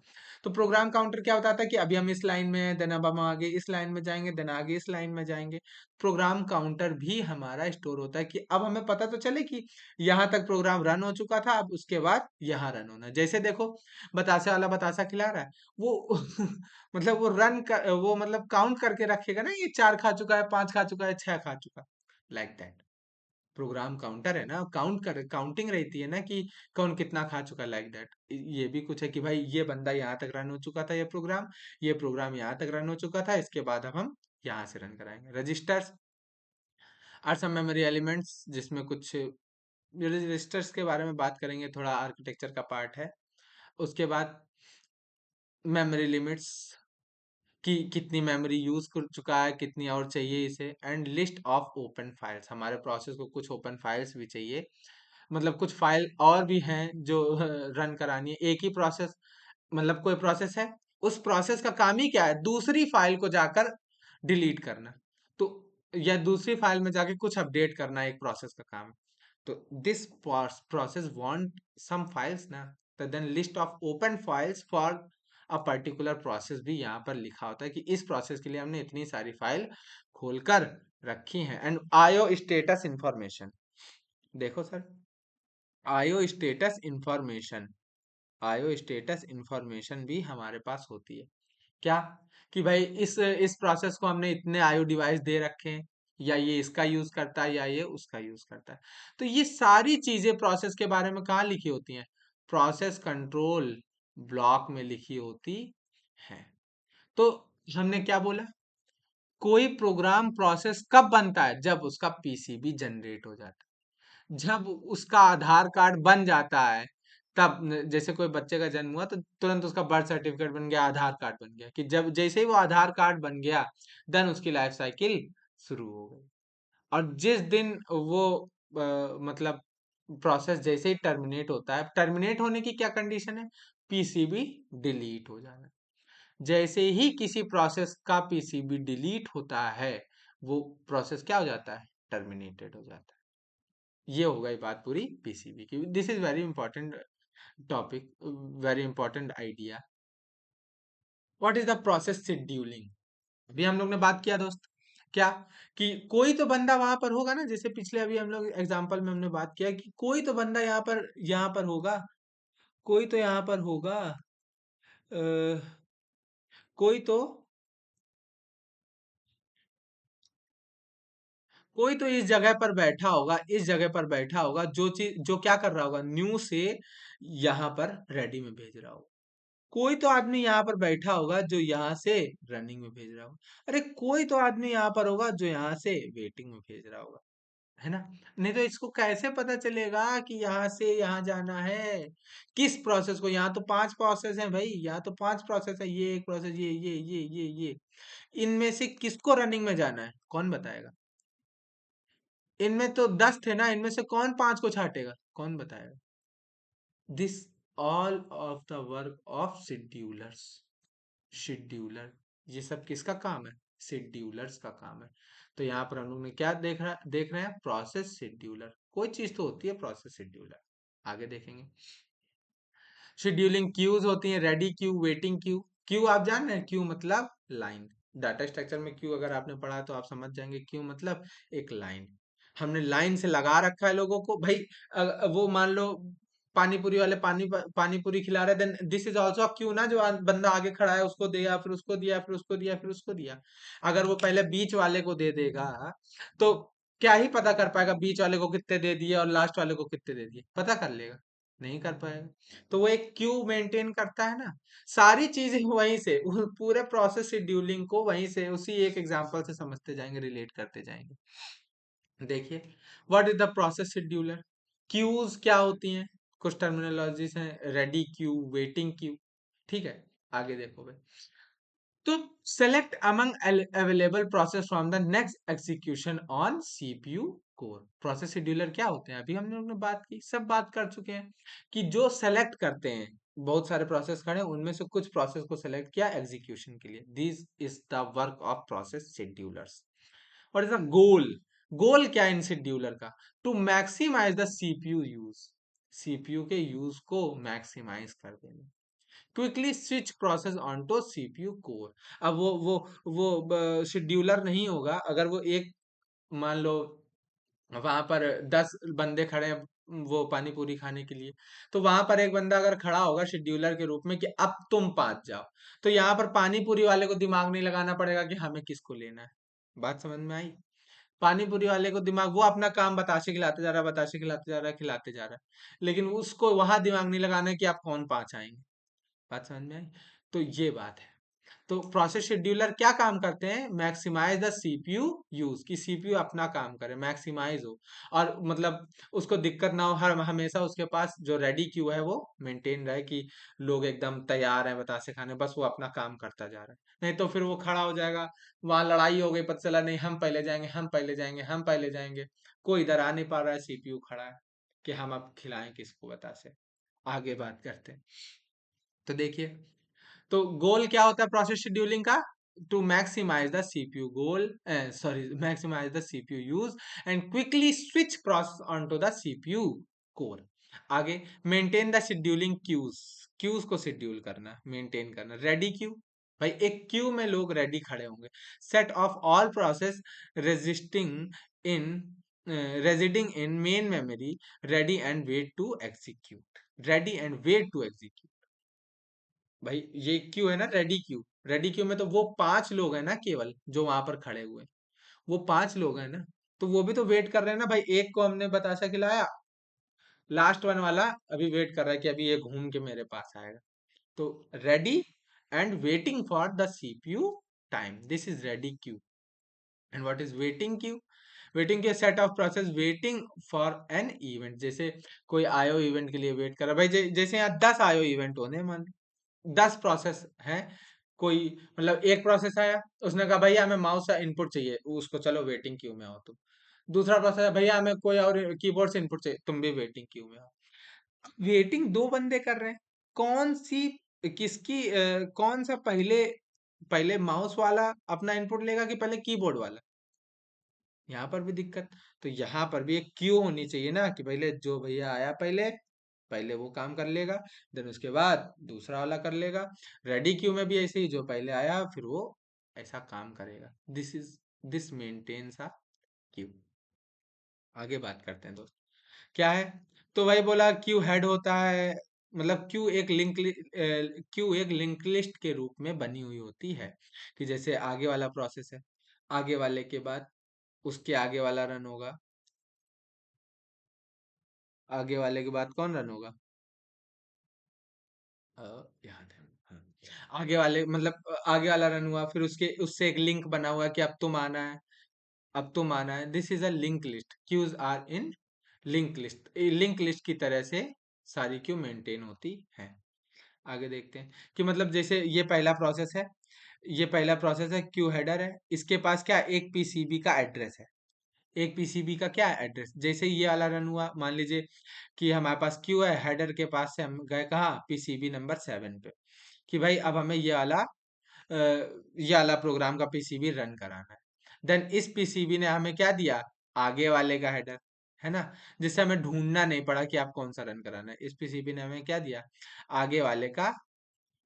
तो प्रोग्राम काउंटर क्या बताता है कि अभी हम इस लाइन में हैं, देन अब हम आगे इस लाइन में जाएंगे, देन आगे इस लाइन में जाएंगे। प्रोग्राम काउंटर भी हमारा स्टोर होता है, कि अब हमें पता तो चले कि यहाँ तक प्रोग्राम रन हो चुका था, अब उसके बाद यहाँ रन होना है। जैसे देखो, बतासे वाला बतासा खिला रहा है, वो मतलब वो मतलब काउंट करके रखेगा ना, ये 4 खा चुका है, 5 खा चुका है, 6 खा चुका, लाइक दैट। प्रोग्राम काउंटर है ना, काउंटिंग रहती है ना, कि कौन कितना खा चुका, लाइक दैट। ये भी कुछ है कि भाई ये बंदा यहाँ तक रन हो चुका था, ये प्रोग्राम यहाँ तक रन हो चुका था, इसके बाद अब हम यहाँ से रन कराएंगे। Registers are some memory elements, जिसमें कुछ रजिस्टर्स के बारे में बात करेंगे, थोड़ा आर्किटेक्चर का पार्ट है। उसके बाद मेमोरी लिमिट्स, कि कितनी मेमोरी यूज कर चुका है, कितनी और चाहिए इसे। And list of open files, हमारे प्रोसेस को कुछ ओपन फाइल्स भी चाहिए, मतलब कुछ फाइल और भी हैं जो रन करानी है। एक ही प्रोसेस, मतलब कोई प्रोसेस है, उस प्रोसेस का काम ही क्या है? दूसरी फाइल को जाकर डिलीट करना। तो या दूसरी फाइल में जाके कुछ अपडेट करना एक प्रोसेस का काम है। तो this process want some files ना, तो then list of open files for a particular process भी यहाँ पर लिखा होता है, कि इस प्रोसेस के लिए हमने इतनी सारी फाइल खोलकर रखी हैं। एंड आईओ स्टेटस इंफॉर्मेशन, देखो sir, IO status information, IO status information भी हमारे पास होती है। क्या? कि भाई इस प्रोसेस को हमने इतने आईओ डिवाइस दे रखे हैं, या ये इसका यूज करता है, या ये उसका यूज करता है। तो ये सारी चीजें प्रोसेस के बारे में कहाँ लिखी होती हैं? प्रोसेस कंट्रोल ब्लॉक में लिखी होती है। तो हमने क्या बोला? कोई प्रोग्राम प्रोसेस कब बनता है? जब उसका पीसीबी जनरेट हो जाता है, जब उसका आधार कार्ड बन जाता है। तब जैसे कोई बच्चे का जन्म हुआ तो तुरंत उसका बर्थ सर्टिफिकेट बन गया, आधार कार्ड बन गया, कि जब जैसे ही वो आधार कार्ड बन गया, देन उसकी लाइफ साइकिल शुरू हो गई। और जिस दिन वो मतलब प्रोसेस जैसे ही टर्मिनेट होता है, टर्मिनेट होने की क्या कंडीशन है? पीसीबी डिलीट हो जाना। जैसे ही किसी प्रोसेस का पीसीबी डिलीट होता है, वो प्रोसेस क्या हो जाता है? टर्मिनेटेड हो जाता है। ये हो गई बात पूरी पीसीबी की। This is very important topic, very important idea. What is the process scheduling? अभी हम लोग ने बात किया दोस्त, क्या? कि कोई तो बंदा वहां पर होगा ना, जैसे पिछले अभी हम लोग एग्जांपल में हमने बात किया कि कोई तो बंदा यहाँ पर होगा, कोई तो यहाँ पर होगा, अ, कोई कोई तो इस जगह पर बैठा होगा, इस जगह पर बैठा होगा, जो क्या कर रहा होगा, न्यू से यहाँ पर रेडी में भेज रहा होगा। कोई तो आदमी यहाँ पर बैठा होगा जो यहाँ से रनिंग में भेज रहा होगा। अरे कोई तो आदमी यहाँ पर होगा जो यहाँ से वेटिंग में भेज रहा होगा, है ना? नहीं तो इसको कैसे पता चलेगा कि यहाँ से यहाँ जाना है? किस प्रोसेस को? यहाँ तो 5 प्रोसेस है भाई, यहाँ तो 5 प्रोसेस है, ये एक प्रोसेस, ये इनमें से किसको रनिंग में जाना है, कौन बताएगा? इनमें तो 10 थे ना, इनमें से कौन 5 को छाटेगा, कौन बताएगा? This all of the work of schedulers. Scheduler. ये सब किसका काम है? शेड्यूलर्स का काम है। तो यहाँ पर हम लोग ने क्या देख रहे हैं? Process scheduler. कोई चीज तो होती है प्रोसेस शेड्यूलर, आगे देखेंगे। शेड्यूलिंग क्यूज होती हैं, ready queue, waiting queue. Q आप जान रहे हैं, क्यू मतलब लाइन। डाटा स्ट्रक्चर में क्यू अगर आपने पढ़ा है तो आप समझ जाएंगे, क्यू मतलब एक लाइन। हमने लाइन से लगा रखा है लोगों को भाई। वो मान लो पानी पूरी वाले पानी पूरी खिला रहे, then this is also queue ना, जो बंदा आगे खड़ा है उसको दिया, फिर उसको दिया, फिर उसको दिया, फिर उसको दिया। अगर वो पहले बीच वाले को दे देगा तो क्या ही पता कर पाएगा बीच वाले को कितने दे दिए और लास्ट वाले को कितने दे दिए? पता कर लेगा? नहीं कर पाएगा। तो वो एक क्यू मेंटेन करता है ना। सारी चीजें वहीं से पूरे प्रोसेस शेड्यूलिंग को वहीं से उसी एक एग्जांपल से समझते जाएंगे, रिलेट करते जाएंगे। देखिए, what is the process scheduler? Queues क्या होती हैं? कुछ टर्मिनोलॉजीज हैं, रेडी क्यू, वेटिंग क्यू। ठीक है, आगे देखो भाई। तो select among available process from the next execution on CPU core. Process scheduler क्या होते हैं? अभी हम लोग ने बात की, सब बात कर चुके हैं कि जो सेलेक्ट करते हैं, बहुत सारे प्रोसेस खड़े हैं, उनमें से कुछ प्रोसेस को सेलेक्ट किया एग्जीक्यूशन के लिए। This is the work of process schedulers. और इज द गोल? गोल क्या है इन शेड्यूलर का? To maximise the CPU use. CPU के यूज को मैक्सिमाइज कर देना। Quickly switch process onto CPU core. अब वो शेड्यूलर नहीं होगा अगर वो एक, मान लो वहां पर 10 बंदे खड़े हैं वो पानी पूरी खाने के लिए, तो वहां पर एक बंदा अगर खड़ा होगा शेड्यूलर के रूप में कि अब तुम 5 जाओ, तो यहाँ पर पानी पूरी वाले को दिमाग नहीं लगाना पड़ेगा कि हमें किसको लेना है। बात समझ में आई? पानी पूरी वाले को दिमाग, वो अपना काम बताशे खिलाते जा रहा है, बताशे खिलाते जा रहा है, खिलाते जा रहा है, लेकिन उसको वहां दिमाग नहीं लगाना है कि आप कौन 5 आएंगे। बात समझ में आई? तो ये बात है। तो प्रोसेस शेड्यूलर क्या काम करते हैं? मैक्सिमाइज द सीपीयू यूज, कि सीपीयू अपना काम करे, मैक्सिमाइज हो, और मतलब उसको दिक्कत ना हो, हर हमेशा उसके पास जो रेडी क्यू है वो मेंटेन रहे, कि लोग एकदम तैयार हैं बतासे खाने, बस वो अपना काम करता जा रहा है। नहीं तो फिर वो खड़ा हो जाएगा, वहां लड़ाई हो गई, पता चला नहीं हम पहले जाएंगे, हम पहले जाएंगे, हम पहले जाएंगे, कोई इधर आ नहीं पा रहा है, सीपीयू खड़ा है कि हम अब खिलाएं किसको बतासे। आगे बात करते हैं। तो देखिए, तो गोल क्या होता है प्रोसेस शेड्यूलिंग का? To maximise the CPU goal, sorry, maximise the CPU use and quickly switch process onto the CPU core. आगे, maintain the scheduling queues. Queues को शेड्यूल करना, मेंटेन करना। रेडी क्यू, भाई एक क्यू में लोग रेडी खड़े होंगे। Set of all process resisting in residing in main memory, ready and wait to execute. Ready and wait to execute. भाई ये क्यू है ना, रेडी क्यू। रेडी क्यू में तो वो 5 लोग हैं ना केवल जो वहां पर खड़े हुए हैं, वो 5 लोग हैं ना, तो वो भी तो वेट कर रहे हैं ना भाई। एक को हमने बताशा खिलाया, लास्ट वन वाला अभी वेट कर रहा है कि अभी ये घूम के मेरे पास आएगा। तो ready and waiting for the CPU time, this is ready queue. And what is waiting queue? Waiting के set of process waiting for an event. जैसे कोई आयो इवेंट के लिए वेट कर रहा है भाई, जैसे यहाँ 10 आयो इवेंट होने, मान 10 प्रोसेस हैं। कोई मतलब एक प्रोसेस आया, उसने कहा भैया हमें माउस का इनपुट चाहिए, उसको चलो वेटिंग क्यू में आओ तुम। दूसरा प्रोसेस है, भैया हमें कोई और कीबोर्ड से इनपुट चाहिए, तुम भी वेटिंग क्यू में आओ। वेटिंग दो बंदे कर रहे हैं। कौन सी, किसकी, कौन सा पहले, पहले माउस वाला अपना इनपुट लेगा कि पहले कीबोर्ड वाला? यहाँ पर भी दिक्कत। तो यहाँ पर भी एक क्यू होनी चाहिए ना, कि पहले जो भैया आया पहले, पहले वो काम कर लेगा, देन उसके बाद दूसरा वाला कर लेगा। रेडी क्यू में भी ऐसे ही, जो पहले आया फिर वो ऐसा काम करेगा। This maintains a queue. आगे बात करते हैं दोस्त, क्या है? तो भाई बोला क्यू हेड होता है, मतलब क्यू एक लिंक लिस्ट के रूप में बनी हुई होती है, कि जैसे आगे वाला प्रोसेस है, आगे वाले के बाद उसके आगे वाला रन होगा, आगे वाले के बाद कौन रन होगा? अ, याद है, हाँ। आगे वाले मतलब आगे वाला रन हुआ, फिर उसके उससे एक लिंक बना हुआ कि अब तुम आना है, अब तुम आना है। This is a link list, queues are in link list. Link list की तरह से सारी क्यू मेंटेन होती है। आगे देखते हैं कि मतलब जैसे ये पहला प्रोसेस है, ये पहला प्रोसेस है, क्यू हेडर है, इसके पास क्या, एक पीसीबी का एड्रेस है। एक पीसीबी का क्या एड्रेस? जैसे ही ये वाला रन हुआ, मान लीजिए कि हमारे पास क्यू है, हेडर के पास से हम गए कहाँ, पीसीबी नंबर 7 पे, कि भाई अब हमें ये वाला ये वाला प्रोग्राम का पीसीबी रन कराना है। देन इस पीसीबी ने हमें क्या दिया, आगे वाले का हेडर, है ना, जिससे हमें ढूंढना नहीं पड़ा कि आप कौन सा रन कराना है। इस पीसीबी ने हमें क्या दिया, आगे वाले का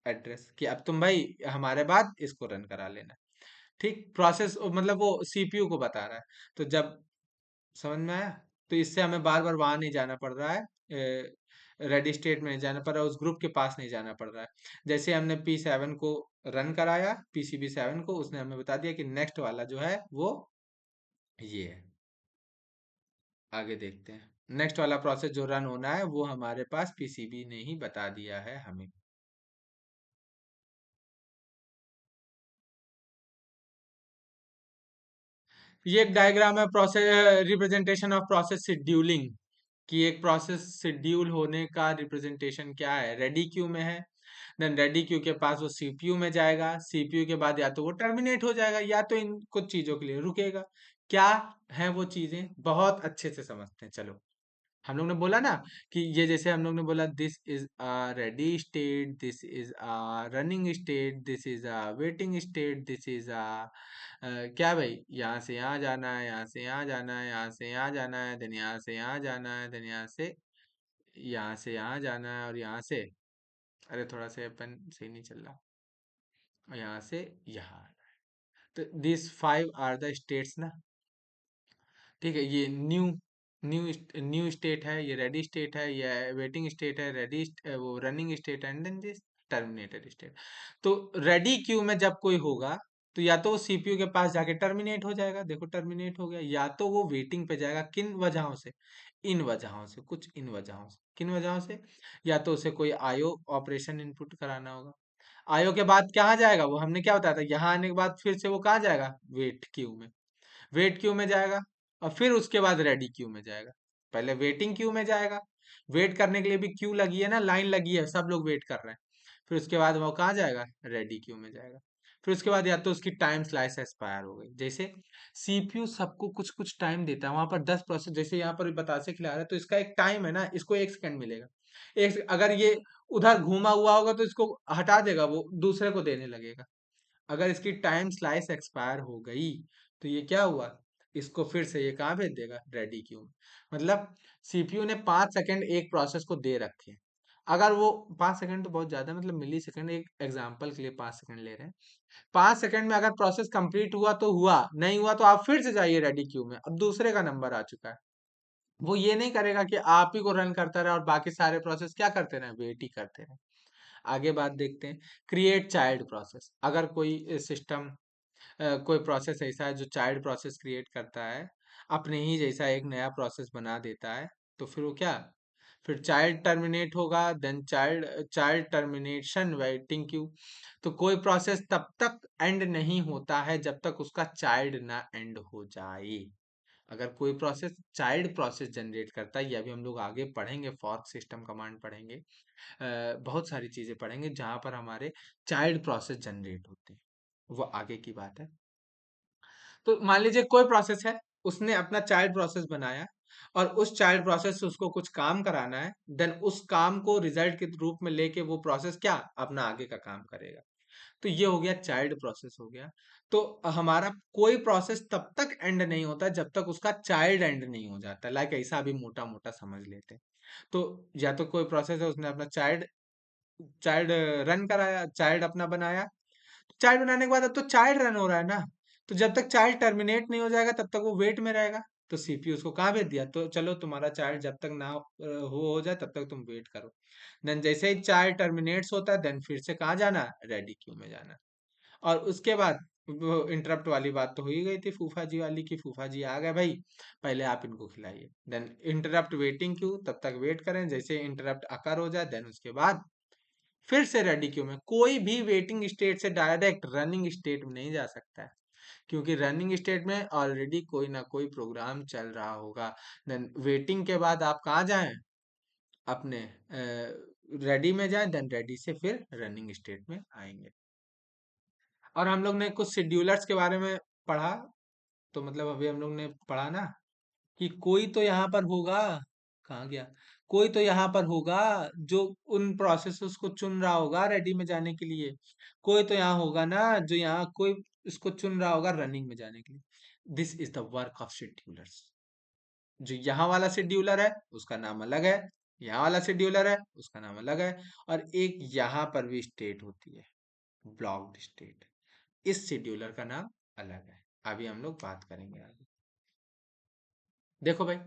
एड्रेस, कि अब तुम भाई हमारे बाद इसको रन करा लेना। ठीक, प्रोसेस मतलब वो सीपीयू को बता रहा है। तो जब समझ में आया, तो इससे हमें बार बार वहां नहीं जाना पड़ रहा है, रेडी स्टेट में नहीं जाना पड़ रहा है, उस ग्रुप के पास नहीं जाना पड़ रहा है। जैसे हमने P7 को रन कराया, PCB7 को, उसने हमें बता दिया कि नेक्स्ट वाला जो है वो ये है। आगे देखते हैं, नेक्स्ट वाला प्रोसेस जो रन होना है वो हमारे पास पीसीबी ने ही बता दिया है हमें। ये एक डायग्राम है, process representation of process scheduling, कि एक प्रोसेस शेड्यूल होने का रिप्रेजेंटेशन क्या है, रेडी क्यू में है। देन रेडी क्यू के पास वो सीपीयू में जाएगा, सीपीयू के बाद या तो वो टर्मिनेट हो जाएगा या तो इन कुछ चीजों के लिए रुकेगा। क्या है वो चीजें, बहुत अच्छे से समझते हैं, चलो। हम लोग ने बोला ना कि ये, जैसे हम लोग ने बोला, this is a ready state, this is a running state, this is a waiting state, this is अ क्या भाई, यहाँ से यहाँ जाना है, यहाँ से यहाँ जाना है, यहाँ से यहाँ जाना है, देन यहाँ से यहाँ जाना है, देन यहाँ से यहाँ जाना है, और यहाँ से, अरे थोड़ा सा पेन सही नहीं चल रहा, और यहाँ से यहाँ आना है। तो दिस 5 आर द स्टेट्स ना। ठीक है, ये न्यू स्टेट है, ये रेडी स्टेट है, ये वेटिंग स्टेट है, वो रनिंग स्टेट है, and then this terminated state. तो रेडी क्यू में जब कोई होगा, तो या तो वो सीपीयू के पास जाके टर्मिनेट हो जाएगा, देखो टर्मिनेट हो गया, या तो वो वेटिंग पे जाएगा, किन वजहों से, इन वजहों से, कुछ इन वजहों से, किन वजहों से, या तो उसे कोई आईओ ऑपरेशन इनपुट कराना होगा। आईओ के बाद कहाँ जाएगा, वो हमने क्या बताया था, यहाँ आने के बाद फिर से वो कहाँ जाएगा, वेट क्यू में, वेट क्यू में जाएगा, और फिर उसके बाद रेडी क्यू में जाएगा। पहले वेटिंग क्यू में जाएगा, वेट करने के लिए भी क्यू लगी है ना, लाइन लगी है, सब लोग वेट कर रहे हैं। फिर उसके बाद वो कहाँ जाएगा, रेडी क्यू में जाएगा। फिर उसके बाद या तो उसकी टाइम स्लाइस एक्सपायर हो गई, जैसे सीपीयू सबको कुछ कुछ टाइम देता है, वहां पर 10 प्रोसेस, जैसे यहाँ पर बतासे खिला रहा है, तो इसका एक टाइम है ना, इसको 1 सेकंड मिलेगा। अगर ये उधर घूमा हुआ होगा तो इसको हटा देगा, वो दूसरे को देने लगेगा। अगर इसकी टाइम स्लाइस एक्सपायर हो गई, तो ये क्या हुआ, इसको फिर से ये कहाँ भेज देगा, रेडी क्यू में। मतलब सीपीयू ने 5 सेकंड एक प्रोसेस को दे रखे हैं। अगर वो 5 सेकंड तो बहुत ज्यादा है, मतलब मिली सेकंड, एक एग्जाम्पल के लिए 5 सेकंड ले रहे हैं। 5 सेकंड में अगर प्रोसेस कंप्लीट हुआ तो हुआ, नहीं हुआ तो आप फिर से जाइए रेडी क्यू में, अब दूसरे का नंबर आ चुका है। वो ये नहीं करेगा कि आप ही को रन करता रहे और बाकी सारे प्रोसेस क्या करते रहे, वेट ही करते रहे। आगे बात देखते हैं, क्रिएट चाइल्ड प्रोसेस। अगर कोई सिस्टम, कोई प्रोसेस ऐसा है जो चाइल्ड प्रोसेस क्रिएट करता है, अपने ही जैसा एक नया प्रोसेस बना देता है, तो फिर वो क्या, फिर चाइल्ड टर्मिनेट होगा, then child child termination waiting queue. तो कोई प्रोसेस तब तक एंड नहीं होता है जब तक उसका चाइल्ड ना एंड हो जाए। अगर कोई प्रोसेस चाइल्ड प्रोसेस जनरेट करता है, ये अभी हम लोग आगे पढ़ेंगे, फॉर्क सिस्टम कमांड पढ़ेंगे, बहुत सारी चीजें पढ़ेंगे जहां पर हमारे चाइल्ड प्रोसेस जनरेट होते हैं, वो आगे की बात है। तो मान लीजिए कोई प्रोसेस है, उसने अपना चाइल्ड प्रोसेस बनाया, और उस चाइल्ड प्रोसेस से उसको कुछ काम कराना है, देन उस काम को रिजल्ट के रूप में लेके वो प्रोसेस क्या, अपना आगे का काम करेगा। तो ये हो गया चाइल्ड प्रोसेस हो गया। तो हमारा कोई प्रोसेस तब तक एंड नहीं होता जब तक उसका चाइल्ड एंड नहीं हो जाता, लाइक ऐसा अभी मोटा मोटा समझ लेते हैं। तो या तो कोई प्रोसेस है, उसने अपना चाइल्ड चाइल्ड रन कराया, चाइल्ड अपना बनाया, चाइल्ड बनाने के बाद अब तो चाइल्ड रन हो रहा है ना, तो जब तक चाइल्ड टर्मिनेट नहीं हो जाएगा तब तक वो वेट में रहेगा। तो सीपीयू उसको कहाँ भेज दिया, तो चलो तुम्हारा चाइल्ड जब तक ना हो जाए तब तक तुम वेट करो। देन जैसे ही चाइल्ड टर्मिनेट्स होता है, देन फिर से कहाँ जाना, रेडी क्यू में जाना। और उसके बाद वो इंटरप्ट वाली बात तो हो ही गई थी, फूफा जी वाली, की फूफा जी आ गए भाई, पहले आप इनको खिलाइए। देन इंटरप्ट वेटिंग क्यू, तब तक वेट करें, जैसे इंटरप्ट अकर हो जाए, देन उसके बाद फिर से रेडी क्यू में। कोई भी वेटिंग स्टेट से डायरेक्ट रनिंग स्टेट में नहीं जा सकता है, क्योंकि रनिंग स्टेट में ऑलरेडी कोई ना कोई प्रोग्राम चल रहा होगा। देन वेटिंग के बाद आप कहाँ जाएं, अपने रेडी में जाएं, देन रेडी से फिर रनिंग स्टेट में आएंगे। और हम लोग ने कुछ शेड्यूलर्स के बारे में पढ़ा, तो मतलब अभी हम लोग ने पढ़ा ना कि कोई तो यहाँ पर होगा, कहाँ गया, कोई तो यहाँ पर होगा जो उन प्रोसेसेस को चुन रहा होगा रेडी में जाने के लिए। कोई तो यहाँ होगा ना जो यहाँ कोई इसको चुन रहा होगा रनिंग में जाने के लिए। This is the work of schedulers. जो यहाँ वाला शेड्यूलर है उसका नाम अलग है, यहाँ वाला शेड्यूलर है उसका नाम अलग है, और एक यहाँ पर भी स्टेट होती है, ब्लॉक्ड स्टेट। इस शेड्यूलर का नाम अलग है। अभी हम लोग बात करेंगे आगे। देखो भाई,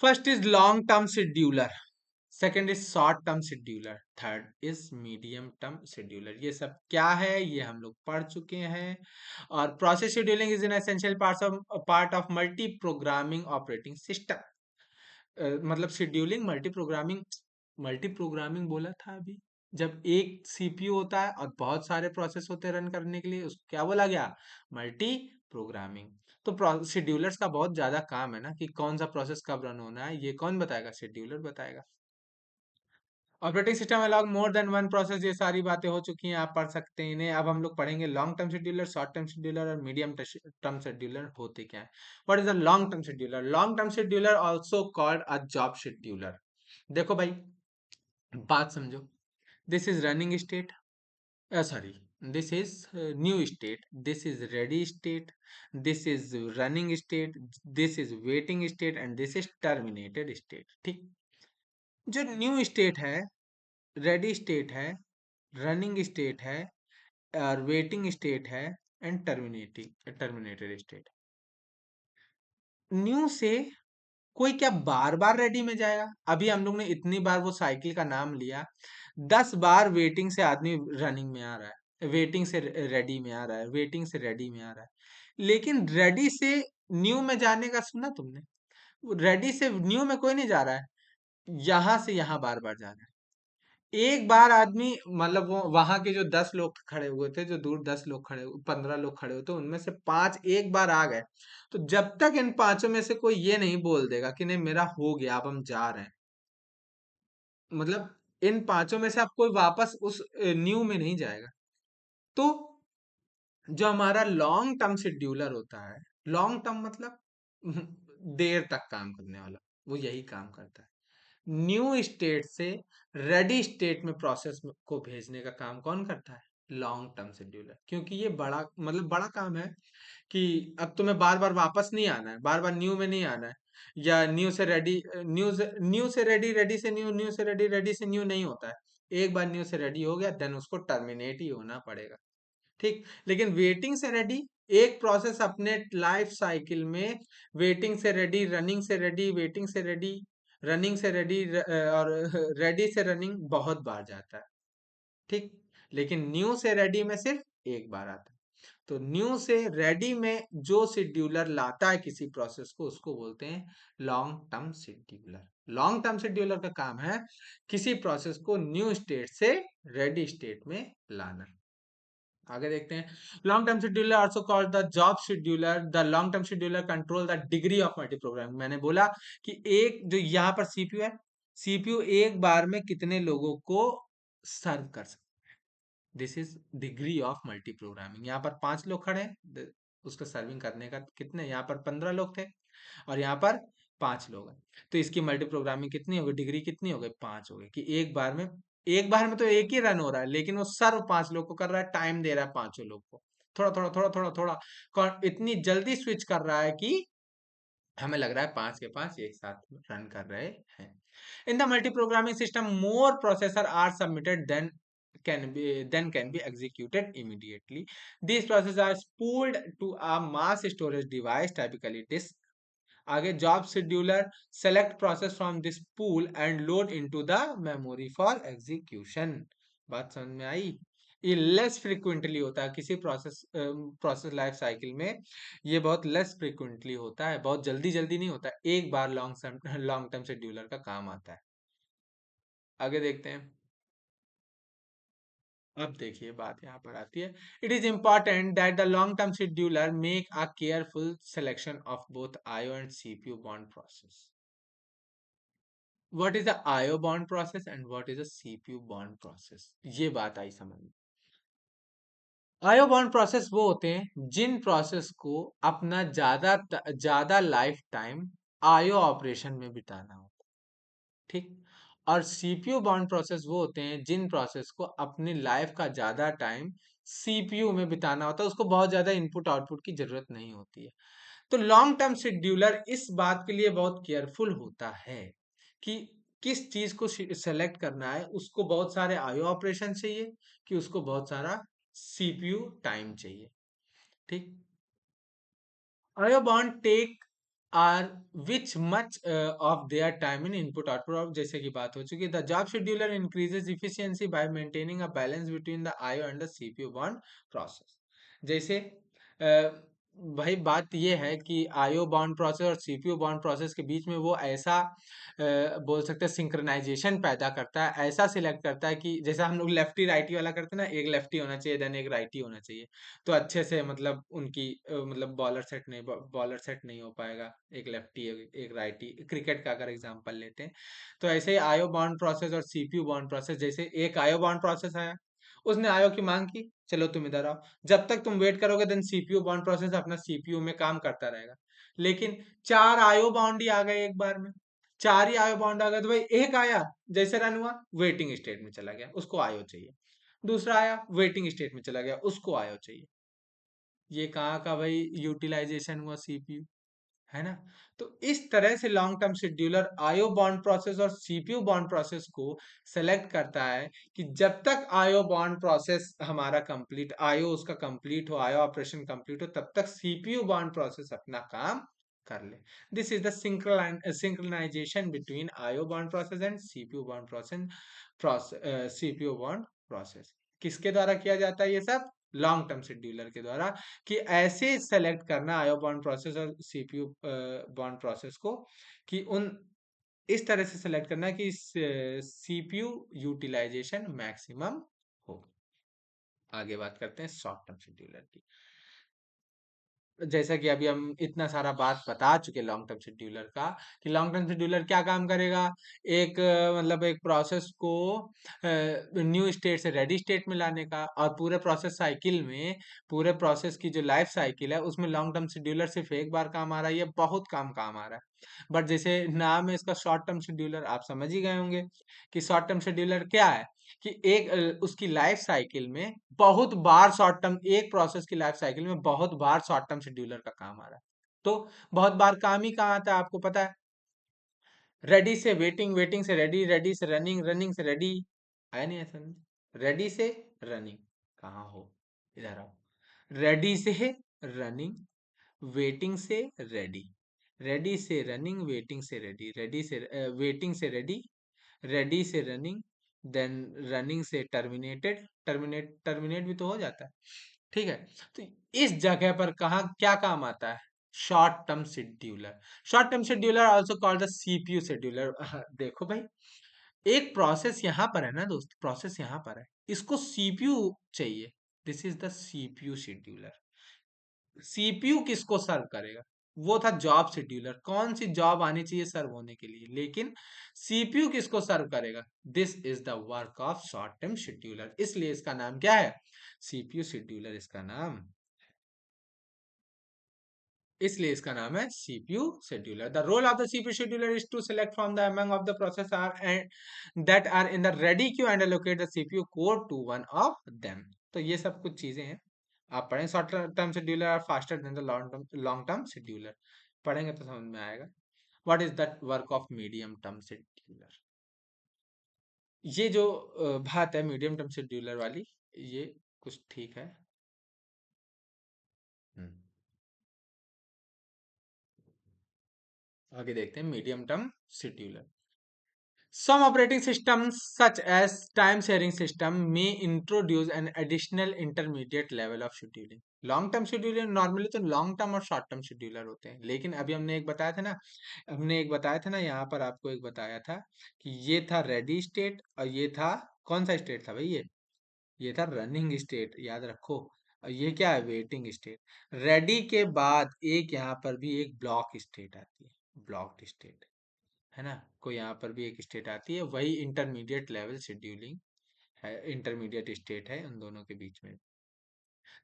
first is long term scheduler, second is short term scheduler, third is medium term scheduler. ये सब क्या है ये हम लोग पढ़ चुके हैं। और process scheduling is an essential part of multi programming operating system. मतलब शेड्यूलिंग मल्टी प्रोग्रामिंग बोला था अभी, जब एक सीपीयू होता है और बहुत सारे प्रोसेस होते हैं रन करने के लिए, उसको क्या बोला गया? Multi programming. तो शेड्यूलर्स का बहुत ज्यादा काम है ना कि कौन सा प्रोसेस कब रन होना है, ये कौन बताएगा? शेड्यूलर बताएगा। Operating system along more than one process, ये सारी बातें हो चुकी हैं, आप पढ़ सकते हैं इन्हें। अब हम लोग पढ़ेंगे long term scheduler, short term scheduler और मीडियम टर्म शेड्यूलर होते क्या है। What is the long term scheduler? Long term scheduler also called a job scheduler. देखो भाई, बात समझो। This is running state, sorry, this is new state, this is ready state, this is running state, this is waiting state and this is terminated state. ठीक। जो new state है, ready state है, running state है, और waiting state है, and terminated state. New से कोई क्या बार बार रेडी में जाएगा? अभी हम लोग ने इतनी बार वो साइकिल का नाम लिया, 10 बार वेटिंग से आदमी रनिंग में आ रहा है, वेटिंग से रेडी में आ रहा है, वेटिंग से रेडी में आ रहा है। लेकिन रेडी से न्यू में जाने का सुना तुमने? रेडी से न्यू में कोई नहीं जा रहा है, यहां से यहां बार बार जा रहा है। एक बार आदमी, मतलब वो वहां के जो 10 लोग खड़े हुए थे, जो दूर 10 लोग खड़े, 15 लोग खड़े हुए थे, उनमें से 5 एक बार आ गए। तो जब तक इन पांचों में से कोई ये नहीं बोल देगा कि नहीं मेरा हो गया अब हम जा रहे हैं, मतलब इन पांचों में से अब कोई वापस उस न्यू में नहीं जाएगा। तो जो हमारा लॉन्ग टर्म शेड्यूलर होता है, लॉन्ग टर्म मतलब देर तक काम करने वाला, वो यही काम करता है। न्यू स्टेट से रेडी स्टेट में प्रोसेस को भेजने का काम कौन करता है? Long term scheduler. क्योंकि ये बड़ा, मतलब बड़ा काम है कि अब तुम्हें बार बार वापस नहीं आना है, बार बार न्यू में नहीं आना है, या न्यू से रेडी, न्यू से रेडी, रेडी से न्यू, न्यू से रेडी, रेडी से न्यू नहीं होता है। एक बार न्यू से रेडी हो गया, देन उसको टर्मिनेट ही होना पड़ेगा। ठीक। लेकिन वेटिंग से रेडी, एक प्रोसेस अपने लाइफ साइकिल में वेटिंग से रेडी, रनिंग से रेडी, वेटिंग से रेडी, रनिंग से रेडी, और रेडी से रनिंग बहुत बार जाता है। ठीक। लेकिन न्यू से रेडी में सिर्फ एक बार आता है। तो न्यू से रेडी में जो शेड्यूलर लाता है किसी प्रोसेस को, उसको बोलते हैं long term scheduler. Long term scheduler का काम है किसी प्रोसेस को न्यू स्टेट से रेडी स्टेट में लाना। आगे देखते हैं। Long term scheduler also called the job scheduler. The long term scheduler control the degree of multi programming. मैंने बोला कि एक जो यहाँ पर सीपीयू है, सीपीयू एक बार में कितने लोगों को सर्व कर सकता है, this is degree of multi programming. यहाँ पर 5 लोग खड़े हैं, उसका सर्विंग करने का कितने, यहाँ पर 15 लोग थे और यहाँ पर 5 लोग हैं, तो इसकी मल्टी प्रोग्रामिंग कितनी हो गई, डिग्री कितनी हो गई? 5 हो गई। कि एक बार में तो एक ही रन हो रहा है, लेकिन वो सर्व 5 लोग को कर रहा है, टाइम दे रहा है 5 लोग को, थोड़ा थोड़ा थोड़ा थोड़ा थोड़ा, इतनी जल्दी स्विच कर रहा है कि हमें लग रहा है 5 के 5 एक साथ रन कर रहे हैं। In the multi programming system more processor are submitted then can be executed immediately. These processes are spooled to a mass storage device, typically disk. आगे job scheduler select process from this pool and load into the memory for execution. बात समझ में आई? ये less frequently होता है किसी process life cycle में, ये बहुत लेस फ्रिक्वेंटली होता है, बहुत जल्दी जल्दी नहीं होता है, एक बार लॉन्ग टर्म शेड्यूलर का काम आता है। आगे देखते हैं। अब देखिए बात यहाँ पर आती है। It is important that the long term scheduler make a careful selection of both IO and CPU bound process. What is the IO bound process and what is the CPU bound process? ये बात आई समझ में। IO bound process वो होते हैं जिन process को अपना ज्यादा ज्यादा लाइफ टाइम आईओ ऑपरेशन में बिताना होता है। ठीक। और सीपीयू बाउंड प्रोसेस वो होते हैं जिन प्रोसेस को अपनी लाइफ का ज्यादा टाइम सीपीयू में बिताना होता है, उसको बहुत ज्यादा इनपुट आउटपुट की जरूरत नहीं होती है। तो लॉन्ग टर्म शेड्यूलर इस बात के लिए बहुत केयरफुल होता है कि किस चीज को सेलेक्ट करना है। उसको बहुत सारे आईओ ऑपरेशन चाहिए कि उसको बहुत सारा सीपीयू टाइम चाहिए। ठीक। IO bond take are which much of their time in input output of, जैसे कि बात हो चुकी है। The job scheduler increases efficiency by maintaining a balance between the IO and the CPU bond process। जैसे भाई बात ये है कि IO बॉन्ड प्रोसेस और CPU बॉन्ड प्रोसेस के बीच में वो ऐसा बोल सकते हैं सिंक्रोनाइजेशन पैदा करता है, ऐसा सिलेक्ट करता है कि जैसा हम लोग लेफ्टी राइटी वाला करते हैं ना, एक लेफ्टी होना चाहिए देन एक राइटी होना चाहिए। तो अच्छे से मतलब उनकी मतलब बॉलर सेट नहीं हो पाएगा, एक लेफ्टी एक राइटी। क्रिकेट का अगर एग्जांपल लेते हैं तो ऐसे ही आयो बॉन्ड प्रोसेस और सीपीयू बॉन्ड प्रोसेस, जैसे एक आयो बॉन्ड प्रोसेस आया, उसने आयो की मांग की, चलो तुम इधर आओ। जब तक तुम वेट करोगे देन सीपीयू बॉन्ड प्रोसेस अपना सीपीयू में काम करता रहेगा। लेकिन चार आयो बॉन्ड ही आ गए एक बार में, चार ही आयो बॉन्ड आ गए, तो भाई एक आया जैसे रन हुआ वेटिंग स्टेट में चला गया, उसको आयो चाहिए। दूसरा आया वेटिंग स्टेट में चला गया, उसको आयो चाहिए। ये कहाँ का भाई यूटिलाइजेशन हुआ सीपीयू, है ना। तो इस तरह से long term scheduler IO bound process और सीपीयू बॉन्ड प्रोसेस को सेलेक्ट करता है कि जब तक आईओ बॉन्ड प्रोसेस हमारा कंप्लीट, आईओ उसका कंप्लीट हो, आईओ ऑपरेशन कंप्लीट हो, तब तक सीपीयू बॉन्ड प्रोसेस अपना काम कर ले। This is the synchronization between IO bound process and CPU bound CPU bound process किसके द्वारा किया जाता है ये सब? लॉन्ग टर्म शेड्यूलर के द्वारा। कि ऐसे सेलेक्ट करना आयो बॉन्ड प्रोसेस और सीपीयू बॉन्ड प्रोसेस को कि उन इस तरह से सेलेक्ट करना कि सीपीयू यूटिलाइजेशन मैक्सिमम हो। आगे बात करते हैं शॉर्ट टर्म शेड्यूलर की। जैसा कि अभी हम इतना सारा बात बता चुके लॉन्ग टर्म शेड्यूलर का, कि लॉन्ग टर्म शेड्यूलर क्या काम करेगा। एक मतलब एक प्रोसेस को न्यू स्टेट से रेडी स्टेट में लाने का, और पूरे प्रोसेस साइकिल में, पूरे प्रोसेस की जो लाइफ साइकिल है उसमें लॉन्ग टर्म शेड्यूलर सिर्फ एक बार काम आ रहा है, ये बहुत काम आ रहा है। बट जैसे नाम है इसका शॉर्ट टर्म शेड्यूलर, आप समझ ही गए होंगे कि शॉर्ट टर्म शेड्यूलर क्या है। कि एक उसकी लाइफ साइकिल में बहुत बार शॉर्ट टर्म, एक प्रोसेस की लाइफ साइकिल में बहुत बार शॉर्ट टर्म शेड्यूलर का काम आ रहा है। तो बहुत बार काम ही कहाँ आता है आपको पता है? रेडी से वेटिंग, वेटिंग से रेडी, रेडी से रनिंग, रनिंग से रेडी। आया नहीं ऐसा? रेडी से रनिंग, कहाँ हो, इधर आओ। रेडी से रनिंग, वेटिंग से रेडी, रेडी से रनिंग, वेटिंग से रेडी, रेडी से वेटिंग से रेडी, रेडी से रनिंग, देन रनिंग से टर्मिनेटेड, टर्मिनेट भी तो हो जाता है। ठीक है। तो इस जगह पर कहा क्या काम आता है? Short term scheduler. Short term scheduler also called the CPU scheduler. देखो भाई, एक प्रोसेस यहां पर है ना दोस्त, प्रोसेस यहां पर है, इसको सीपीयू चाहिए। This is the CPU scheduler. CPU किसको सर्व करेगा? वो था जॉब शेड्यूलर, कौन सी जॉब आनी चाहिए सर्व होने के लिए। लेकिन सीपीयू किसको सर्व करेगा? This is the work of short term scheduler, इसलिए इसका नाम क्या है? सीपीयू शेड्यूलर इसका नाम, इसलिए इसका नाम है CPU scheduler. The role of the CPU scheduler is to select from the among of the process are and that are in the ready queue and allocate the CPU code to one of them. तो ये सब कुछ चीजें हैं, आप पढ़ें। Short term scheduler are faster than the long term scheduler, पढ़ेंगे तो समझ में आएगा। What is the work of medium term scheduler? ये जो बात है मीडियम टर्म शेड्यूलर वाली, ये कुछ ठीक है। हम्म, आगे देखते हैं medium term scheduler. Some operating systems, such as time sharing system, may introduce an additional intermediate level of scheduling. Long term scheduler normally तो लॉन्ग टर्म और शॉर्ट टर्म शेड्यूलर होते हैं, लेकिन अभी हमने एक बताया था ना, यहाँ पर आपको एक बताया था कि ये था रेडी स्टेट, और ये था कौन सा स्टेट था भाई? ये था रनिंग स्टेट, याद रखो। और ये क्या है? Waiting state. रेडी के बाद एक यहाँ पर भी एक ब्लॉक स्टेट आती है, ब्लॉक्ड स्टेट, है ना। कोई यहाँ पर भी एक स्टेट आती है, वही इंटरमीडिएट लेवल शेड्यूलिंग है, इंटरमीडिएट स्टेट है उन दोनों के बीच में।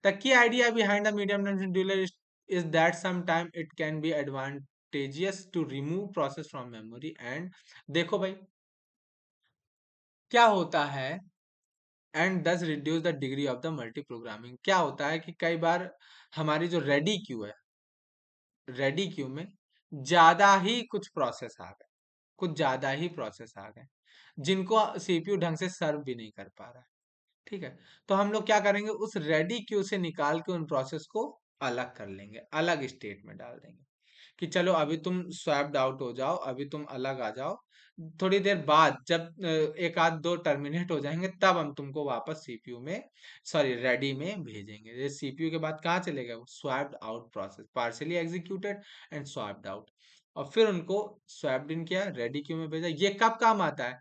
The key idea behind the medium term scheduler is that sometime it can be advantageous to remove process from memory and, देखो भाई, क्या होता है एंड दस reduce the degree of the multi programming. क्या होता है कि कई बार हमारी जो रेडी क्यू है, रेडी क्यू में ज्यादा ही कुछ प्रोसेस आ गए, कुछ ज्यादा ही प्रोसेस आ गए जिनको सीपीयू ढंग से सर्व भी नहीं कर पा रहा है। ठीक है, तो हम लोग क्या करेंगे, उस रेडी क्यू से निकाल के उन प्रोसेस को अलग कर लेंगे, अलग स्टेट में डाल देंगे कि चलो अभी तुम स्वैप्ड आउट हो जाओ, अभी तुम अलग आ जाओ। थोड़ी देर बाद जब एक आध दो टर्मिनेट हो जाएंगे तब हम तुमको वापस सीपीयू में, सॉरी रेडी में भेजेंगे। ये सीपीयू के बाद कहाँ चलेगा, वो swapped out process, partially executed and swapped out, और फिर उनको स्वैप्ड इन किया, रेडी क्यू में भेजा। ये कब काम आता है,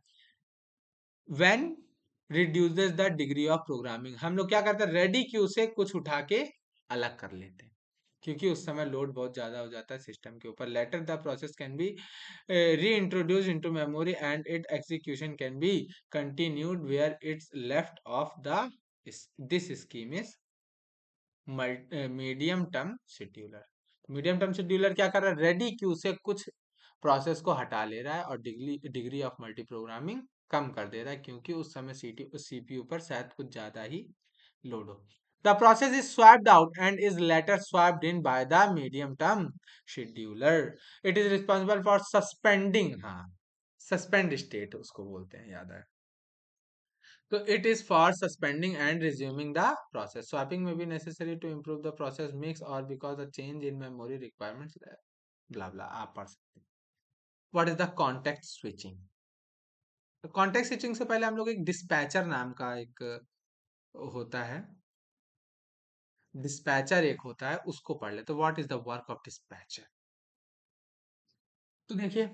when reduces the degree of programming. हम लोग क्या करते हैं, रेडी क्यू से कुछ उठा के अलग कर लेते हैं, क्योंकि उस समय लोड बहुत ज्यादा हो जाता है सिस्टम के ऊपर। Later the process can be reintroduce into memory and it execution can be continued where it's left off the this scheme is medium term scheduler. Medium term scheduler क्या कर रहा है, रेडी क्यू से कुछ process को हटा ले रहा है और degree degree of multiprogramming कम कर दे रहा है, क्योंकि उस समय सीपीयू पर शायद कुछ ज्यादा ही लोड हो। The process is swapped out and is later swapped in by the medium term scheduler. It is responsible for suspending, हाँ, सस्पेंड स्टेट उसको बोलते हैं, याद है। तो it is for suspending and resuming the process. Swapping में भी necessary to improve the process mix और because the change in memory requirements, blah blah, आप पढ़ सकते हैं। What is the context switching. तो कॉन्टेक्स्ट स्विचिंग से पहले हम लोग एक डिस्पैचर नाम का एक होता है, डिस्पैचर एक होता है, उसको पढ़ ले। तो what is the work of dispatcher. तो देखिए,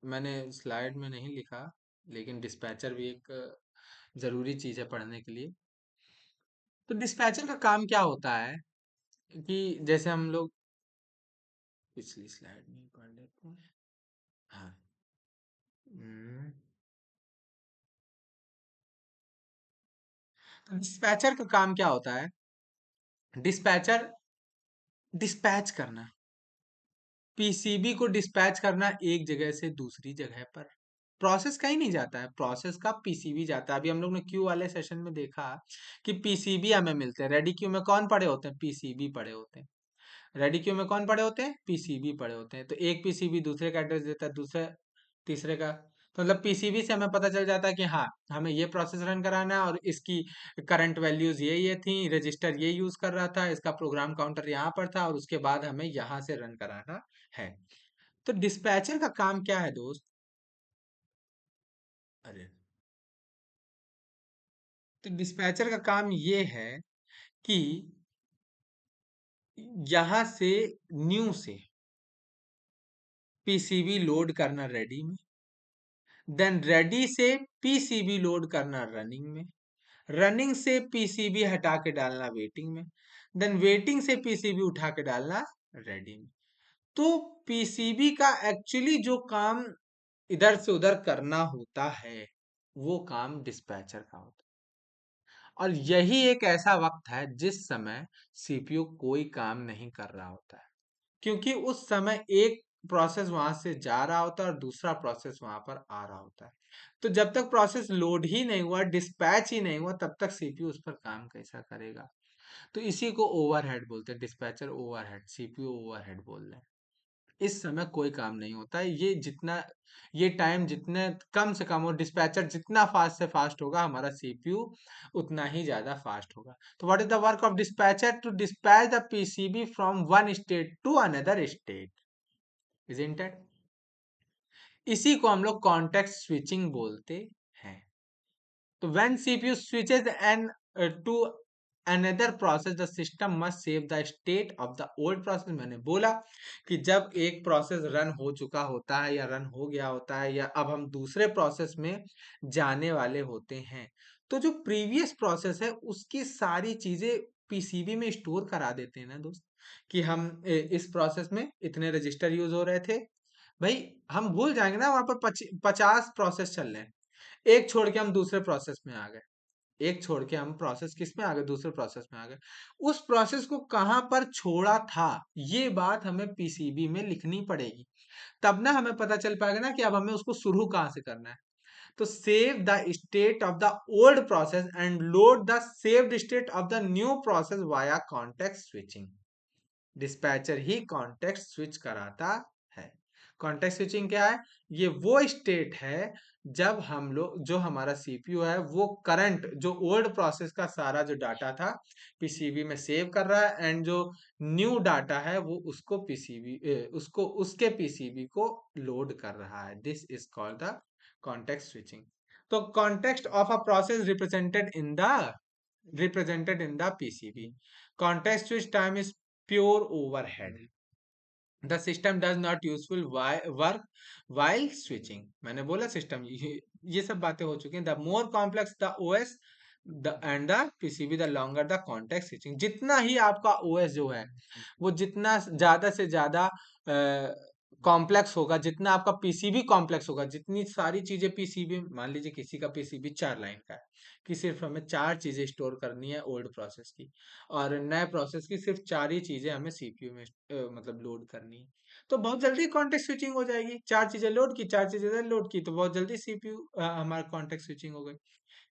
मैंने स्लाइड में नहीं लिखा, लेकिन डिस्पैचर भी एक जरूरी चीज है पढ़ने के लिए। तो डिस्पैचर का काम क्या होता है कि जैसे हम लोग पिछली स्लाइड में पढ़ लेते हैं। हाँ, हम्म, तो डिस्पैचर का काम क्या होता है, डिस्पैचर डिस्पैच करना, पीसीबी को डिस्पैच करना एक जगह से दूसरी जगह पर। प्रोसेस कहीं नहीं जाता है, प्रोसेस का पीसीबी जाता है। अभी हम लोग ने क्यू वाले सेशन में देखा कि पीसीबी हमें मिलते हैं, रेडी क्यू में कौन पड़े होते हैं, पीसीबी पड़े होते हैं। रेडी क्यू में कौन पड़े होते हैं, पीसीबी पड़े होते हैं। तो एक पीसीबी दूसरे का एड्रेस देता है, दूसरे तीसरे का। तो मतलब पीसीबी से हमें पता चल जाता है कि हाँ, हमें ये प्रोसेस रन कराना है और इसकी करंट वैल्यूज ये थी, रजिस्टर ये यूज कर रहा था, इसका प्रोग्राम काउंटर यहाँ पर था, और उसके बाद हमें यहाँ से रन कराना है। तो डिस्पैचर का काम क्या है दोस्त, अरे, तो डिस्पैचर का काम ये है कि यहां से न्यू से पीसीबी लोड करना रेडी में, देन रेडी से पीसीबी लोड करना रनिंग में, रनिंग से पीसीबी हटा के डालना वेटिंग में, देन वेटिंग से पीसीबी उठा के डालना रेडी में। तो पीसीबी का एक्चुअली जो काम इधर से उधर करना होता है, वो काम डिस्पैचर का होता है। और यही एक ऐसा वक्त है जिस समय सीपीयू कोई काम नहीं कर रहा होता है, क्योंकि उस समय एक प्रोसेस वहां से जा रहा होता है और दूसरा प्रोसेस वहां पर आ रहा होता है। तो जब तक प्रोसेस लोड ही नहीं हुआ, डिस्पैच ही नहीं हुआ, तब तक सीपीयू उस पर काम कैसा करेगा। तो इसी को ओवरहेड बोलते हैं, डिस्पैचर ओवरहेड, सीपीयू ओवरहेड बोल रहे हैं। इस समय कोई काम नहीं होता है, ये जितना, ये टाइम जितने कम से कम हो, डिस्पैचर जितना फास्ट से फास्ट होगा, हमारा सीपीयू उतना ही ज्यादा फास्ट होगा। तो what is the work of dispatcher, to dispatch the PCB from one state to another state, isn't it. इसी को हम लोग कॉन्टेक्स्ट स्विचिंग बोलते हैं। तो when CPU switches to another process, the system must save the state of the old process। मैंने बोला कि जब एक प्रोसेस रन हो चुका होता है या रन हो गया होता है, या अब हम दूसरे प्रोसेस में जाने वाले होते हैं, तो जो प्रीवियस प्रोसेस है उसकी सारी चीजें पीसीबी में स्टोर करा देते हैं ना दोस्त, कि हम इस प्रोसेस में इतने रजिस्टर यूज हो रहे थे। भाई, हम भूल जाएंगे ना, वहां पर 50 प्रोसेस चल रहे हैं, एक छोड़ के हम दूसरे प्रोसेस में आ गए, एक छोड़ के हम प्रोसेस किस में आ गए, दूसरे प्रोसेस में आ गए। उस प्रोसेस को कहां पर छोड़ा था, ये बात हमें पीसीबी में लिखनी पड़ेगी। तब ना हमें पता चल पाएगा ना कि अब हमें उसको शुरू कहाँ से करना है। तो save the state of the old process and load the saved state of the new process via context switching. Dispatcher he context switch कराता है। कॉन्टेक्स्ट स्विचिंग क्या है? ये वो स्टेट है जब हम लोग, जो हमारा सीपीयू है वो करंट जो ओल्ड प्रोसेस का सारा जो डाटा था पीसीबी में सेव कर रहा है, एंड जो न्यू डाटा है वो उसको उसको उसके पीसीबी को लोड कर रहा है। This is called the context switching. तो context of a process represented in the PCB. Context switch time is pure overhead. The system does not useful work while switching. मैंने बोला सिस्टम, ये सब बातें हो चुकी हैं। The more complex the OS and the PCB, the longer the context switching. जितना ही आपका OS जो है वो जितना ज्यादा से ज्यादा कॉम्प्लेक्स होगा, जितना आपका पीसीबी कॉम्प्लेक्स होगा, जितनी सारी चीजें पीसीबी, मान लीजिए किसी का पीसीबी 4 लाइन का है कि सिर्फ हमें 4 चीजें स्टोर करनी है ओल्ड प्रोसेस की, और नए प्रोसेस की सिर्फ 4 ही चीजें हमें सीपीयू में मतलब लोड करनी है। तो बहुत जल्दी कॉन्टेक्स्ट स्विचिंग हो जाएगी। 4 चीजें लोड की, 4 चीजें लोड की, तो बहुत जल्दी सीपीयू हमारा कॉन्टेक्स्ट स्विचिंग हो गई।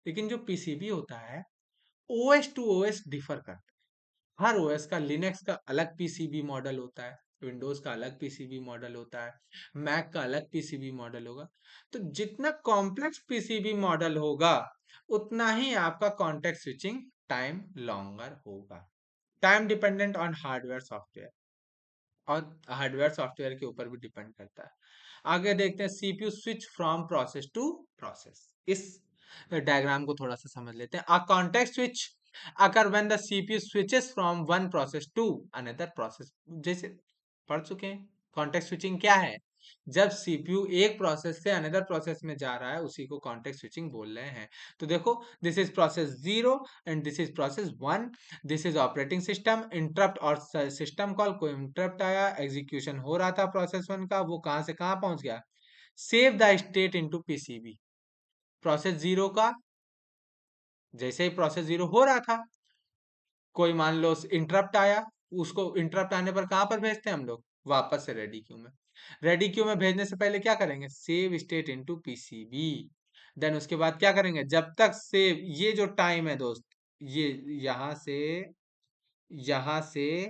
लेकिन जो पीसीबी होता है, ओएस टू ओएस डिफर करता है। हर ओएस का, लिनक्स का अलग पीसीबी मॉडल होता है, विंडोज का अलग पीसीबी मॉडल होता है, मैक का अलग पीसीबी मॉडल होगा। तो जितना कॉम्प्लेक्स पीसीबी मॉडल होगा उतना ही आपका कॉन्टेक्स्ट स्विचिंग टाइम लॉन्गर होगा। Time dependent on hardware software, और हार्डवेयर सॉफ्टवेयर के ऊपर भी डिपेंड करता है। आगे देखते हैं CPU switch from process to process. इस डायग्राम को थोड़ा सा समझ लेते हैं। A context switch occur when the CPU switches from one process to another process. जैसे पढ़ चुके हैं, कॉन्टेक्स्ट स्विचिंग क्या है? जब सीपीयू एक प्रोसेस से अनदर प्रोसेस में जा रहा है उसी को कॉन्टेक्स्ट स्विचिंग बोल रहे हैं। तो देखो, this is process 0 and this is process 1। This is operating system interrupt और सिस्टम कॉल। कोई इंटरप्ट आया, एग्जीक्यूशन हो रहा था प्रोसेस 1 का, वो कहां से कहां पहुंच गया? Save the state into PCB. Process 0 का, जैसे ही प्रोसेस 0 हो रहा था, कोई मान लो इंटरप्ट आया, उसको इंटरप्ट आने पर कहां पर भेजते हैं हम लोग? वापस से रेडी क्यू में। रेडी क्यू में भेजने से पहले क्या करेंगे? Save state into PCB. Then उसके बाद क्या करेंगे? जब तक सेव, ये जो टाइम है दोस्त, ये यहां से यहां से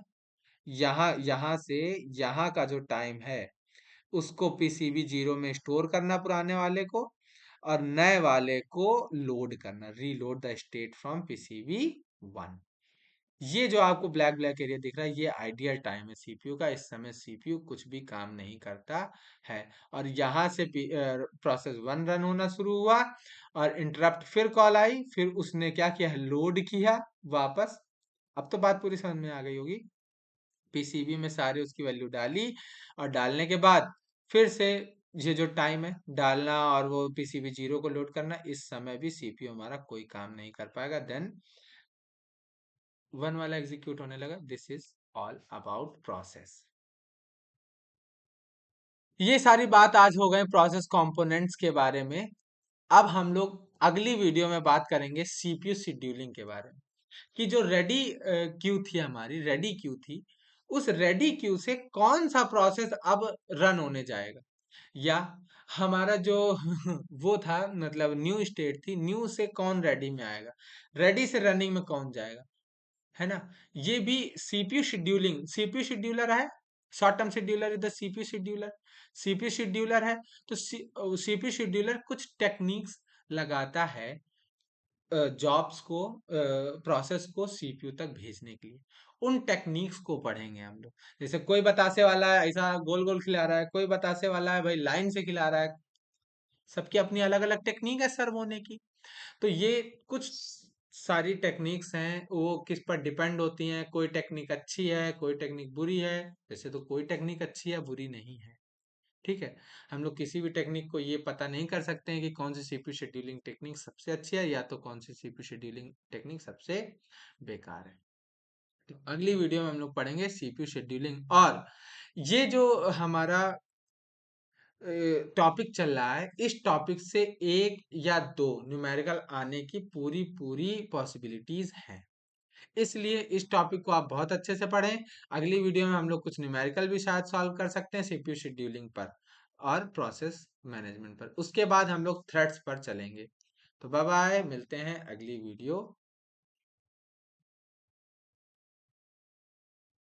यहाँ से यहाँ का जो टाइम है उसको पीसीबी 0 में स्टोर करना पुराने वाले को, और नए वाले को लोड करना, reload the state from PCB 1। ये जो आपको ब्लैक ब्लैक एरिया दिख रहा है ये आइडियल टाइम है सीपीयू का। इस समय सीपीयू कुछ भी काम नहीं करता है। और यहाँ से प्रोसेस 1 रन होना शुरू हुआ, और इंटरप्ट फिर कॉल आई, फिर उसने क्या किया? लोड किया वापस। अब तो बात पूरी समझ में आ गई होगी। पीसीबी में सारे उसकी वैल्यू डाली, और डालने के बाद फिर से ये जो टाइम है डालना और वो पीसीबी 0 को लोड करना, इस समय भी सीपीयू हमारा कोई काम नहीं कर पाएगा। देन 1 वाला एग्जीक्यूट होने लगा। This is all about process. ये सारी बात आज हो गए प्रोसेस कंपोनेंट्स के बारे में। अब हम लोग अगली वीडियो में बात करेंगे सीपीयू शेड्यूलिंग के बारे में, कि जो रेडी क्यू थी, हमारी रेडी क्यू थी, उस रेडी क्यू से कौन सा प्रोसेस अब रन होने जाएगा, या हमारा जो वो था, मतलब न्यू स्टेट थी, न्यू से कौन रेडी में आएगा, रेडी से रनिंग में कौन जाएगा, है ना? ये भी सीपीयू शेड्यूलिंग, सीपीयू शेड्यूलर है, short term scheduler is the CPU scheduler. CPU scheduler है तो सीपीयू शेड्यूलर कुछ टेक्निक्स लगाता है जॉब्स को, प्रोसेस को सीपीयू तक भेजने के लिए। उन टेक्निक्स को पढ़ेंगे हम लोग। जैसे कोई बतासे वाला है ऐसा गोल गोल खिला रहा है, कोई बतासे वाला है भाई लाइन से खिला रहा है। सबकी अपनी अलग अलग टेक्निक है सर्व होने की। तो ये कुछ सारी टेक्निक्स हैं, वो किस पर डिपेंड होती हैं। कोई टेक्निक अच्छी है, कोई टेक्निक बुरी है। वैसे तो कोई टेक्निक अच्छी या बुरी नहीं है, ठीक है। हम लोग किसी भी टेक्निक को ये पता नहीं कर सकते हैं कि कौन सी सीपीयू शेड्यूलिंग टेक्निक सबसे अच्छी है, या तो कौन सी सीपीयू शेड्यूलिंग टेक्निक सबसे बेकार है। तो अगली वीडियो में हम लोग पढ़ेंगे सीपीयू शेड्यूलिंग। और ये जो हमारा टॉपिक चल रहा है, इस टॉपिक से 1 या 2 न्यूमेरिकल आने की पूरी पूरी पॉसिबिलिटीज हैं। इसलिए इस टॉपिक को आप बहुत अच्छे से पढ़ें। अगली वीडियो में हम लोग कुछ न्यूमेरिकल भी शायद सॉल्व कर सकते हैं सीपीयू शेड्यूलिंग पर और प्रोसेस मैनेजमेंट पर। उसके बाद हम लोग थ्रेड्स पर चलेंगे। तो बाय बाय, मिलते हैं अगली वीडियो